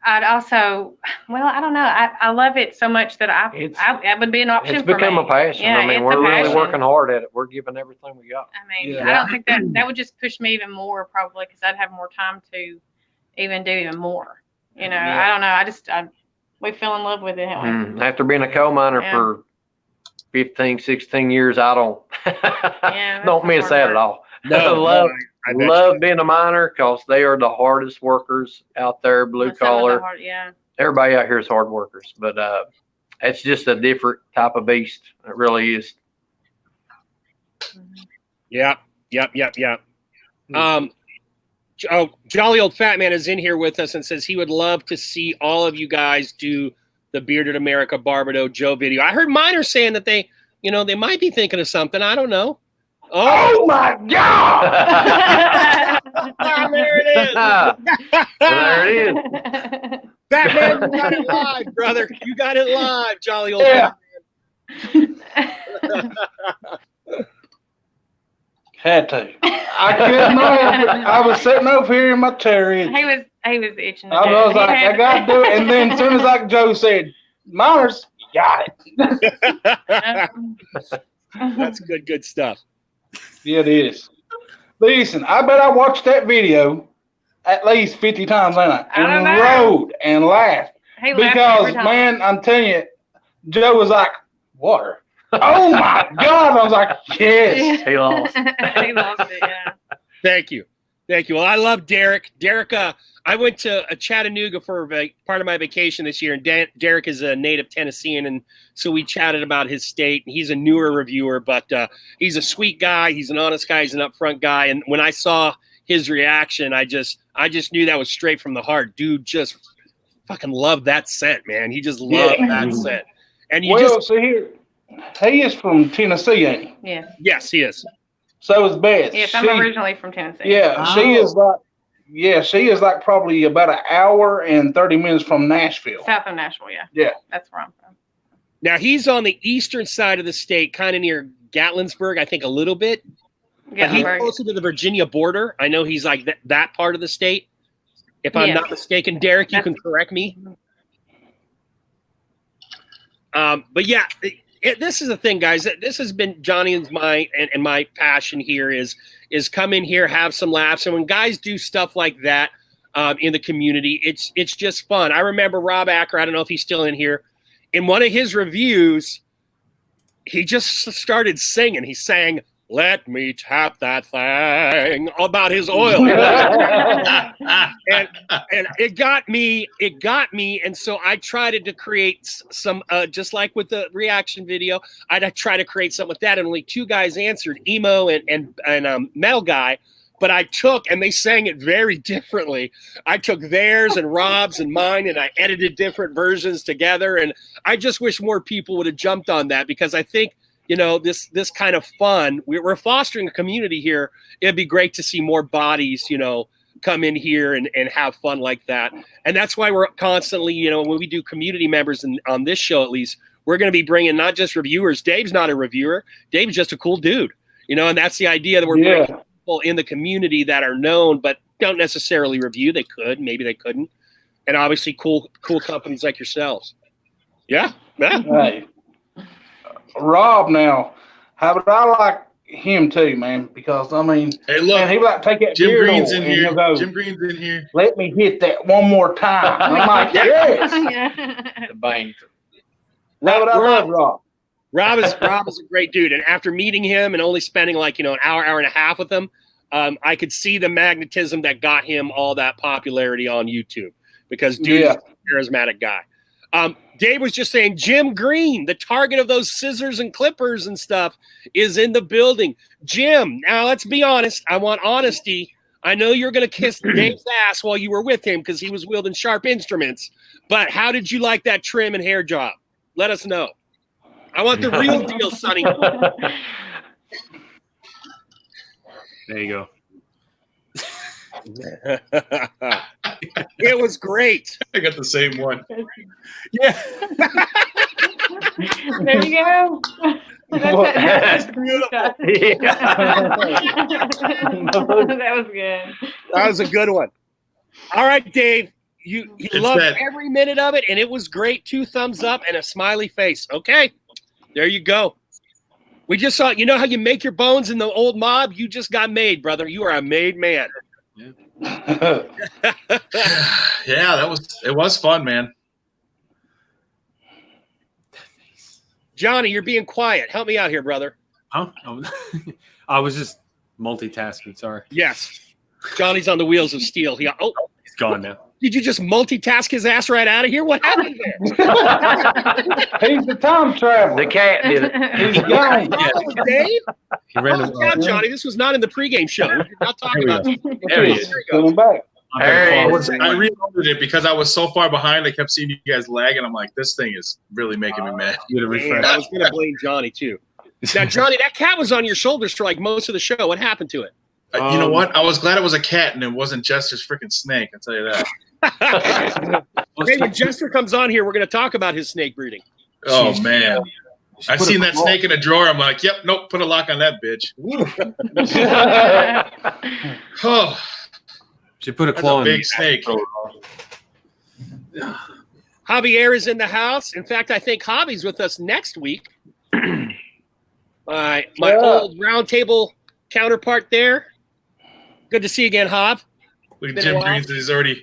Speaker 5: I'd also, I don't know. I love it so much that it would be an option
Speaker 6: It's
Speaker 5: for
Speaker 6: become
Speaker 5: me.
Speaker 6: a passion.
Speaker 5: Yeah,
Speaker 6: I mean,
Speaker 5: it's
Speaker 6: we're
Speaker 5: a
Speaker 6: really
Speaker 5: passion.
Speaker 6: working hard at it. We're giving everything we got.
Speaker 5: I mean,
Speaker 4: Yeah.
Speaker 5: I don't think that would just push me even more, probably, because I'd have more time to even do even more. You know,
Speaker 6: Yeah.
Speaker 5: I don't know. We fell in love with it. Haven't we?
Speaker 6: After being a coal miner
Speaker 5: Yeah.
Speaker 6: for 15, 16 years, I don't
Speaker 5: that's
Speaker 6: don't
Speaker 5: the
Speaker 6: miss
Speaker 5: hard
Speaker 6: that
Speaker 5: work.
Speaker 6: at all.
Speaker 1: No,
Speaker 6: love
Speaker 1: I bet
Speaker 6: love being a miner because they are the hardest workers out there, blue
Speaker 5: Some of the
Speaker 6: collar.
Speaker 5: hard- yeah.
Speaker 6: Everybody out here is hard workers, but it's just a different type of beast. It really is.
Speaker 1: Yep. Jolly Old Fat Man is in here with us and says he would love to see all of you guys do the Bearded America Barbado Joe video. I heard miners saying that they might be thinking of something. I don't know.
Speaker 4: Oh my God!
Speaker 1: There it is.
Speaker 6: There it is.
Speaker 1: Fat Man, you got it live, brother. You got it live, Jolly Old
Speaker 4: Yeah.
Speaker 1: Fat
Speaker 4: Had to. I couldn't know. I was sitting over here in my chair. and
Speaker 5: He was itching. To
Speaker 4: I
Speaker 5: do it.
Speaker 4: was
Speaker 5: He
Speaker 4: like,
Speaker 5: had
Speaker 4: I got to do it. And then as soon as like Joe said, Miners, you got it.
Speaker 1: Man. That's good stuff.
Speaker 4: Yeah, it is. Listen, I bet I watched that video at least 50 times, ain't I?
Speaker 5: I don't
Speaker 4: And
Speaker 5: know.
Speaker 4: rode and laughed.
Speaker 5: He laughed
Speaker 4: Because,
Speaker 5: every time.
Speaker 4: man, I'm telling you, Joe was like, water. Oh my God. I was like, yes.
Speaker 6: He lost.
Speaker 5: He lost it. Yeah.
Speaker 1: Thank you. Well, I love Derek. Derek, I went to Chattanooga for part of my vacation this year, and Derek is a native Tennessean, and so we chatted about his state. He's a newer reviewer, but he's a sweet guy. He's an honest guy. He's an upfront guy. And when I saw his reaction, I just knew that was straight from the heart. Dude just fucking loved that scent, man. He just loved that scent. And
Speaker 4: See here, he is from Tennessee, ain't he?
Speaker 5: Yeah.
Speaker 1: Yes, he is.
Speaker 4: So is Beth.
Speaker 5: Yes, I'm originally from Tennessee.
Speaker 4: Yeah, she is like probably about an hour and 30 minutes from Nashville.
Speaker 5: South of Nashville. Yeah.
Speaker 4: Yeah.
Speaker 5: That's where I'm from.
Speaker 1: Now he's on the eastern side of the state, kind of near Gatlinburg, I think a little bit. But he's
Speaker 5: Gatlinburg.
Speaker 1: closer to the Virginia border. I know he's like that part of the state. If I'm not mistaken, Derek, you can correct me. But yeah, this is the thing, guys. This has been Johnny and my passion here is come in here, have some laughs. And when guys do stuff like that in the community, it's just fun. I remember Rob Acker, I don't know if he's still in here. In one of his reviews, he just started singing. He sang, "Let me tap that thing," about his oil. and it got me. And so I tried to create some, just like with the reaction video, I tried to create something with that. And only two guys answered, Emo and Metal Guy. But I took, and they sang it very differently. I took theirs and Rob's and mine, and I edited different versions together. And I just wish more people would have jumped on that, because I think, this kind of fun, we're fostering a community here. It'd be great to see more bodies, come in here and have fun like that. And that's why we're constantly, when we do community members on this show, at least, we're going to be bringing not just reviewers. Dave's not a reviewer. Dave's just a cool dude, and that's the idea, that we're bringing people in the community that are known, but don't necessarily review. They could, maybe they couldn't. And obviously cool companies like yourselves. Yeah.
Speaker 4: Hey, Rob, now, how would I like him too, man? Because I mean,
Speaker 3: Hey, look,
Speaker 4: man, he would like take that
Speaker 3: Jim
Speaker 4: beard
Speaker 3: Green's
Speaker 4: oil
Speaker 3: in
Speaker 4: and
Speaker 3: here.
Speaker 4: he'll go,
Speaker 3: Jim Green's in here.
Speaker 4: "Let me hit that one more time." I'm like, yes.
Speaker 5: Yeah.
Speaker 6: The bang.
Speaker 4: How would I love Rob?
Speaker 1: Rob is a great dude, and after meeting him and only spending an hour and a half with him, I could see the magnetism that got him all that popularity on YouTube, because dude is a charismatic guy. Dave was just saying, Jim Green, the target of those scissors and clippers and stuff, is in the building. Jim, now let's be honest. I want honesty. I know you're going to kiss Dave's ass while you were with him because he was wielding sharp instruments, but how did you like that trim and hair job? Let us know. I want the real deal, Sonny.
Speaker 2: There you go.
Speaker 1: It was great.
Speaker 3: I got the same one.
Speaker 1: Yeah.
Speaker 5: There you go.
Speaker 1: That's beautiful.
Speaker 5: That was good.
Speaker 1: That was a good one. All right, Dave. You loved
Speaker 3: that.
Speaker 1: every minute of it, and it was great. 2 thumbs up and a smiley face. Okay. There you go. We just saw, how you make your bones in the old mob? You just got made, brother. You are a made man.
Speaker 2: Yeah.
Speaker 3: Yeah, it was fun, man.
Speaker 1: Johnny, you're being quiet. Help me out here, brother.
Speaker 2: Huh? I was just multitasking. Sorry.
Speaker 1: Yes. Johnny's on the wheels of steel. Oh,
Speaker 2: He's gone now.
Speaker 1: did you just multitask his ass right out of here? What happened there?
Speaker 4: He's the time traveler.
Speaker 6: The cat did it.
Speaker 4: He's gone.
Speaker 1: Oh, Dave?
Speaker 2: He ran
Speaker 1: Oh, yeah, Johnny, this was not in the pregame show. We did not talk
Speaker 2: There we
Speaker 1: about
Speaker 2: go.
Speaker 1: this.
Speaker 2: There he is.
Speaker 1: There you go.
Speaker 4: Coming back.
Speaker 2: I'm better
Speaker 6: Hey.
Speaker 2: quality.
Speaker 3: I reloaded it because I was so far behind. I kept seeing you guys lag, and I'm like, this thing is really making me mad.
Speaker 2: You gotta
Speaker 1: Man,
Speaker 2: refresh.
Speaker 1: I was going to blame Johnny, too. Now, Johnny, that cat was on your shoulders for like most of the show. What happened to it?
Speaker 3: You know what? I was glad it was a cat and it wasn't Jester's freaking snake. I'll tell you that.
Speaker 1: Hey, when Jester comes on here, we're going to talk about his snake breeding.
Speaker 3: Oh man, I
Speaker 2: Put
Speaker 3: seen
Speaker 2: a-
Speaker 3: that snake in a drawer. I'm like, yep, nope, put a lock on that bitch. Oh,
Speaker 2: Should put a
Speaker 3: that's
Speaker 2: claw
Speaker 3: a
Speaker 2: in.
Speaker 3: big snake.
Speaker 1: Javier is in the house. In fact, I think Javi's with us next week. My
Speaker 4: Yeah.
Speaker 1: old roundtable counterpart there. Good to see you again, Jav.
Speaker 3: Look at
Speaker 1: Been a
Speaker 3: Jim
Speaker 1: while.
Speaker 3: Dreams.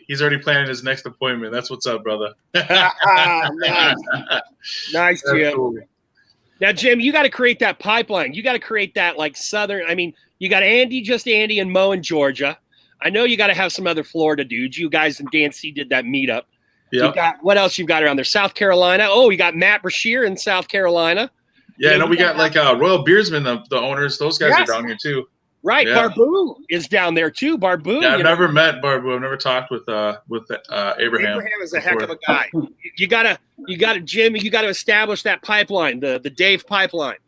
Speaker 3: He's already planning his next appointment. That's what's up, brother.
Speaker 1: Nice. Nice, Jim. Now, Jim, you got to create that pipeline. You got to create that like Southern. I mean, you got Andy, and Mo in Georgia. I know you got to have some other Florida dudes. You guys and Dan C did that meetup. You
Speaker 3: Yep.
Speaker 1: got what else you've got around there? South Carolina. Oh, you got Matt Brashear in South Carolina.
Speaker 3: Yeah, no, we got like Royal Beersman, the owners. Those guys
Speaker 1: Yes.
Speaker 3: are down here too.
Speaker 1: Right,
Speaker 3: Yeah.
Speaker 1: Barbu is down there too. Barbu.
Speaker 3: Yeah, I've
Speaker 1: you know,
Speaker 3: never met Barbu. I've never talked with Abraham.
Speaker 1: Abraham is a heck of a guy. You gotta, Jim. You gotta establish that pipeline, the Dave pipeline.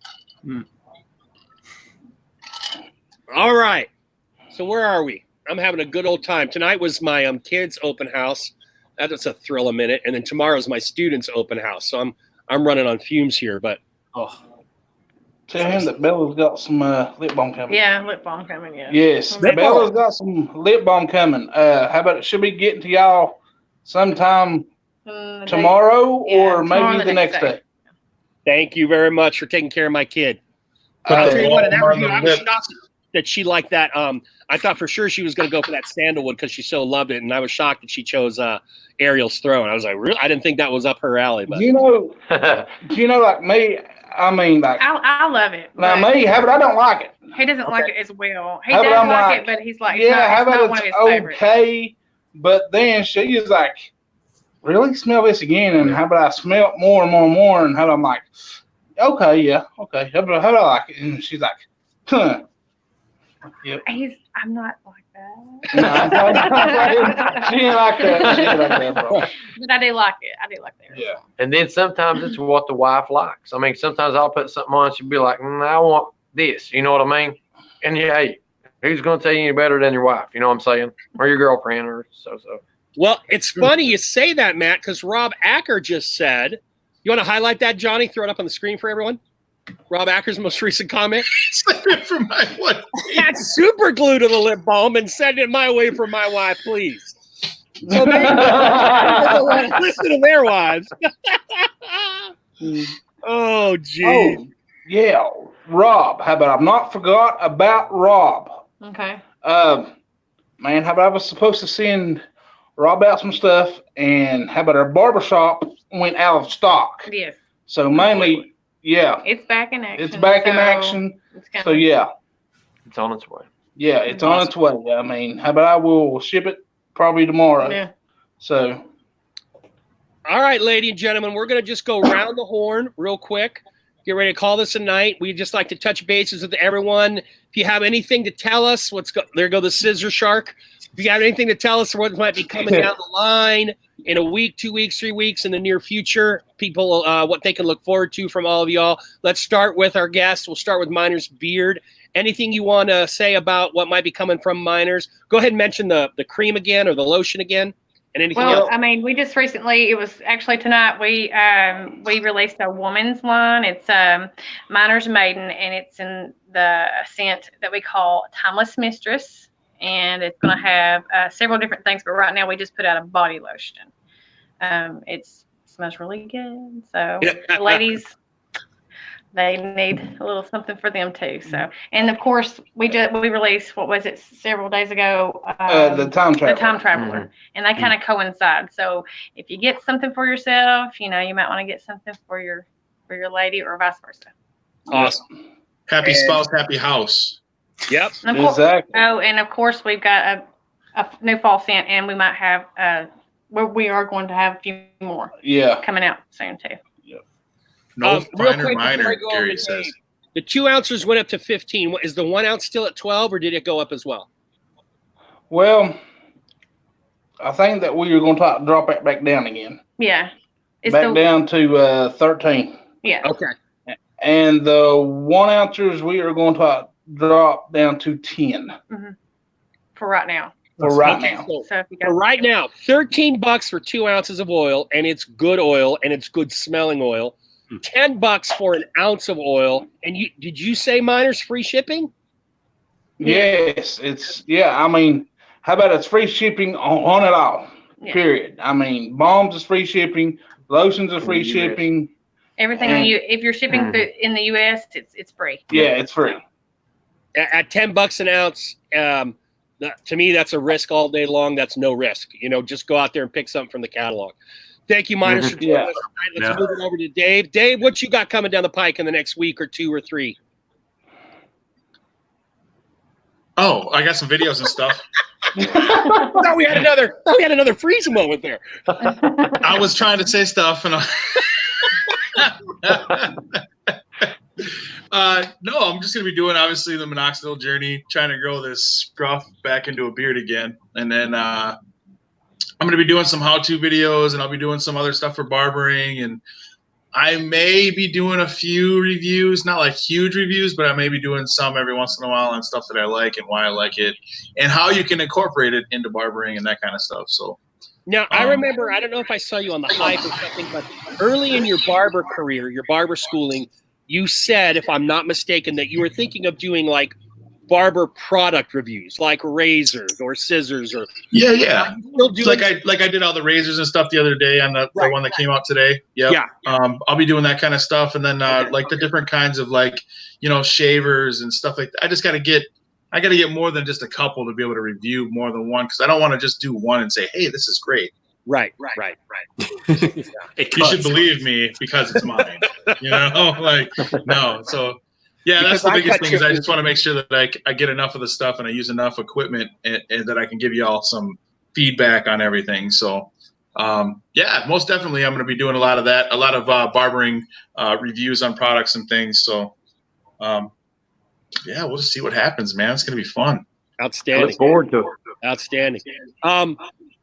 Speaker 2: Hmm.
Speaker 1: All right. So where are we? I'm having a good old time. Tonight was my kids' open house. That's a thrill a minute, and then tomorrow's my students' open house. So I'm running on fumes here, but
Speaker 2: Oh,
Speaker 4: Tell him that Bella's got some lip balm coming.
Speaker 5: Yeah, lip balm coming. Yeah.
Speaker 4: Yes,
Speaker 5: Lip
Speaker 4: Bella's got some lip balm coming. How about it? Should be getting to y'all sometime
Speaker 5: Mm,
Speaker 4: tomorrow
Speaker 5: yeah,
Speaker 4: or
Speaker 5: tomorrow
Speaker 4: maybe
Speaker 5: or
Speaker 4: the next day.
Speaker 1: thank you very much for taking care of my kid.
Speaker 3: Put
Speaker 1: I'll
Speaker 3: the
Speaker 1: tell you what, in that
Speaker 3: balm on
Speaker 1: review,
Speaker 3: the
Speaker 1: I was
Speaker 3: lip.
Speaker 1: shocked that she liked that. I thought for sure she was going to go for that sandalwood because she so loved it, and I was shocked that she chose Ariel's Throne. I was like, really? I didn't think that was up her alley. But
Speaker 4: You know, like me. I mean, like
Speaker 5: I love it.
Speaker 4: now
Speaker 5: but
Speaker 4: me. How about I don't like it?
Speaker 5: He doesn't like it as well. He
Speaker 4: How
Speaker 5: does
Speaker 4: about I'm
Speaker 5: like
Speaker 4: like,
Speaker 5: it, but he's like,
Speaker 4: yeah, how
Speaker 5: it's not
Speaker 4: about
Speaker 5: one of his
Speaker 4: it's
Speaker 5: favorites.
Speaker 4: okay? But then she is like, really smell this again, and how about I smell it more and more and more, and how about I'm like, okay, yeah, okay, how about I like it? And she's like, huh. Yep.
Speaker 5: I'm not like that.
Speaker 4: No, she ain't like that. She ain't like that, bro.
Speaker 5: But I do like it. I do like that.
Speaker 4: Yeah.
Speaker 6: And then sometimes it's what the wife likes. I mean, sometimes I'll put something on, she'll be like, I want this. You know what I mean? And yeah, hey, who's going to tell you any better than your wife? You know what I'm saying? Or your girlfriend or so.
Speaker 1: well, it's funny you say that, Matt, because Rob Acker just said. You want to highlight that, Johnny? Throw it up on the screen for everyone. Rob Acker's most recent comment.
Speaker 3: Send it for my one.
Speaker 1: Add super glue to the lip balm and send it my way for my wife, please. So they listen to their wives. Oh, geez.
Speaker 4: Oh, yeah, Rob. How about I've not forgot about Rob?
Speaker 5: Okay.
Speaker 4: Man, how about I was supposed to send Rob out some stuff, and how about our barbershop went out of stock?
Speaker 5: Yes.
Speaker 4: So mainly, yeah,
Speaker 5: It's back in action.
Speaker 4: it's back in
Speaker 5: so
Speaker 4: action.
Speaker 5: It's coming.
Speaker 4: So yeah,
Speaker 6: It's on its way.
Speaker 4: yeah, it's on its way. I mean, how about I will ship it probably tomorrow.
Speaker 5: Yeah.
Speaker 4: So
Speaker 1: All right, ladies and gentlemen, we're going to just go round the horn real quick. Get ready to call this a night. We'd just like to touch bases with everyone. If you have anything to tell us, there go the scissor shark. If you have anything to tell us what might be coming down the line in a week, 2 weeks, 3 weeks in the near future, people, what they can look forward to from all of y'all. Let's start with our guests. We'll start with Miners Beard. Anything you want to say about what might be coming from Miners? Go ahead and mention the cream again or the lotion again. And anything
Speaker 5: Well,
Speaker 1: else?
Speaker 5: I mean, we just recently, it was actually tonight, we released a woman's line. It's Miner's Maiden, and it's in the scent that we call Timeless Mistress. And it's going to have several different things, but right now we just put out a body lotion. It smells really good. So, ladies, they need a little something for them too. So, and of course, we released, what was it, several days ago?
Speaker 4: The Time Traveler.
Speaker 5: The Time Traveler, and they kind of coincide. So, if you get something for yourself, you might want to get something for your lady, or vice versa.
Speaker 1: Awesome.
Speaker 3: Happy
Speaker 1: And-
Speaker 3: spouse, happy house.
Speaker 1: Yep.
Speaker 5: And of course,
Speaker 4: Exactly.
Speaker 5: and of course, we've got a new fall scent, and we might have we are going to have a few more
Speaker 4: Yeah.
Speaker 5: coming out soon too.
Speaker 3: No
Speaker 1: real
Speaker 3: finer
Speaker 1: quick before I
Speaker 3: minor,
Speaker 1: go over
Speaker 3: Gary
Speaker 1: to
Speaker 3: says.
Speaker 1: Dave, the 2 ounces went up to 15. Is the 1 ounce still at 12, or did it go up as well?
Speaker 4: Well, I think that we are going to drop it back down again.
Speaker 5: Yeah. It's
Speaker 4: Back down to 13.
Speaker 5: Yeah.
Speaker 1: Okay.
Speaker 4: And the 1 ounces we are going to drop down to 10
Speaker 5: For right now.
Speaker 4: for right
Speaker 1: Okay,
Speaker 4: now.
Speaker 1: so
Speaker 5: So if you
Speaker 1: for
Speaker 5: guys,
Speaker 1: right now, $13 for 2 ounces of oil, and it's good oil, and it's good smelling oil. $10 for an ounce of oil. And did you say miners free shipping?
Speaker 4: Yes, I mean, how about it's free shipping on it all?
Speaker 5: Yeah.
Speaker 4: Period. I mean, bombs is free shipping, lotions are free
Speaker 6: US.
Speaker 4: shipping.
Speaker 5: everything
Speaker 4: and-
Speaker 5: if you're shipping through in the US, it's free.
Speaker 4: Yeah, it's free.
Speaker 1: At $10 an ounce, to me, that's a risk all day long. That's no risk. Just go out there and pick something from the catalog. Thank you, miners, for joining
Speaker 4: Yeah.
Speaker 1: us tonight. Let's
Speaker 2: Yeah.
Speaker 1: move it over to Dave. Dave, what you got coming down the pike in the next week or 2 or 3?
Speaker 3: Oh, I got some videos and stuff.
Speaker 1: thought we had another freeze moment there.
Speaker 3: I was trying to say stuff, and no, I'm just gonna be doing obviously the minoxidil journey, trying to grow this scruff back into a beard again, and then I'm gonna be doing some how-to videos, and I'll be doing some other stuff for barbering, and I may be doing a few reviews, not like huge reviews, but I may be doing some every once in a while on stuff that I like and why I like it, and how you can incorporate it into barbering and that kind of stuff. So.
Speaker 1: Now, I remember, I don't know if I saw you on the Hype or something, but early in your barber career, your barber schooling, you said, if I'm not mistaken, that you were thinking of doing like barber product reviews, like razors or scissors, or
Speaker 3: Yeah.
Speaker 1: still
Speaker 3: It's
Speaker 1: doing
Speaker 3: like I did all the razors and stuff the other day on the
Speaker 1: Right.
Speaker 3: one that came out today. Yep.
Speaker 1: Yeah.
Speaker 3: I'll be doing that kind of stuff, and then like the different kinds of shavers and stuff like that. I got to get more than just a couple to be able to review more than one, because I don't want to just do one and say, hey, this is great.
Speaker 1: right.
Speaker 2: It
Speaker 3: You should
Speaker 2: cuts.
Speaker 3: believe me because it's mine. No. So yeah,
Speaker 1: Because
Speaker 3: that's the
Speaker 1: I
Speaker 3: biggest
Speaker 1: cut
Speaker 3: thing, is I
Speaker 1: your-
Speaker 3: just want to make sure that I get enough of the stuff and I use enough equipment, and that I can give you all some feedback on everything. So yeah, most definitely I'm going to be doing a lot of that, a lot of barbering reviews on products and things. So yeah, we'll just see what happens, man. It's going to be fun.
Speaker 6: I
Speaker 1: Outstanding.
Speaker 6: look forward to it.
Speaker 1: Outstanding.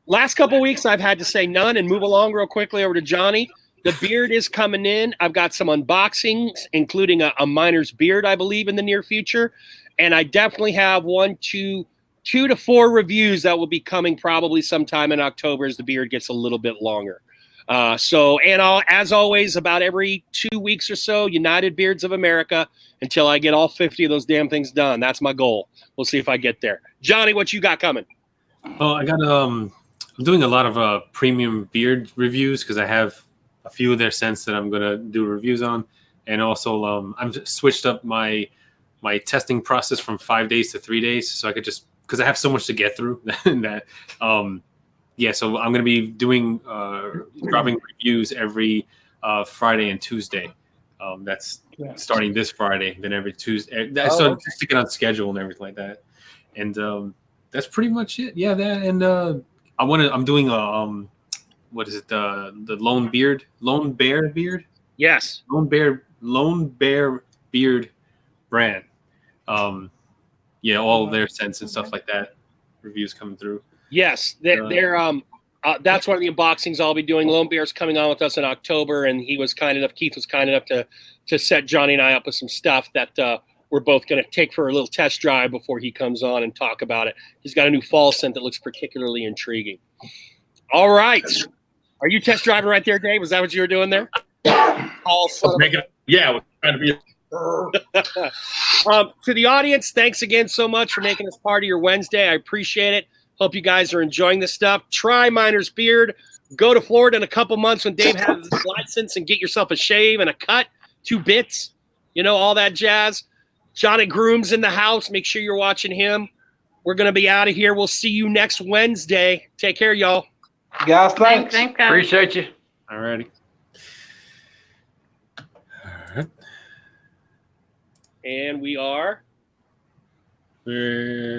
Speaker 1: Last couple weeks, I've had to say none and move along real quickly over to Johnny. The beard is coming in. I've got some unboxings, including a miner's beard, I believe, in the near future. And I definitely have 2 to 4 reviews that will be coming probably sometime in October as the beard gets a little bit longer. As always, about every 2 weeks or so, United Beards of America, until I get all 50 of those damn things done. That's my goal. We'll see if I get there. Johnny, what you got coming?
Speaker 2: Oh, I got I'm doing a lot of premium beard reviews, because I have a few of their scents that I'm gonna do reviews on, and also I've switched up my testing process from 5 days to 3 days, so I could just, because I have so much to get through that yeah. So I'm gonna be doing dropping reviews every Friday and Tuesday. That's starting this Friday, then every Tuesday. So
Speaker 4: okay.
Speaker 2: just to get on schedule and everything like that, and that's pretty much it. Yeah, that, and I'm doing what is it? The Lone Bear Beard,
Speaker 1: Yes.
Speaker 2: Lone Bear Beard brand. Yeah, all of their scents and stuff like that. Reviews coming through.
Speaker 1: Yes. They're that's one of the unboxings I'll be doing. Lone Bear's coming on with us in October, and Keith was kind enough to set Johnny and I up with some stuff that we're both going to take for a little test drive before he comes on and talk about it. He's got a new fall scent that looks particularly intriguing. All right. Are you test driving right there, Dave? Was that what you were doing there? All
Speaker 3: Yeah, we're trying to be.
Speaker 1: To the audience, thanks again so much for making us part of your Wednesday. I appreciate it. Hope you guys are enjoying this stuff. Try Miner's Beard. Go to Florida in a couple months when Dave has his license and get yourself a shave and a cut, 2 bits. all that jazz. Johnny Groom's in the house. Make sure you're watching him. We're going to be out of here. We'll see you next Wednesday. Take care, y'all.
Speaker 4: Guys, thanks.
Speaker 5: Thanks, guys.
Speaker 6: Appreciate you.
Speaker 2: All righty.
Speaker 1: And we are.
Speaker 2: We're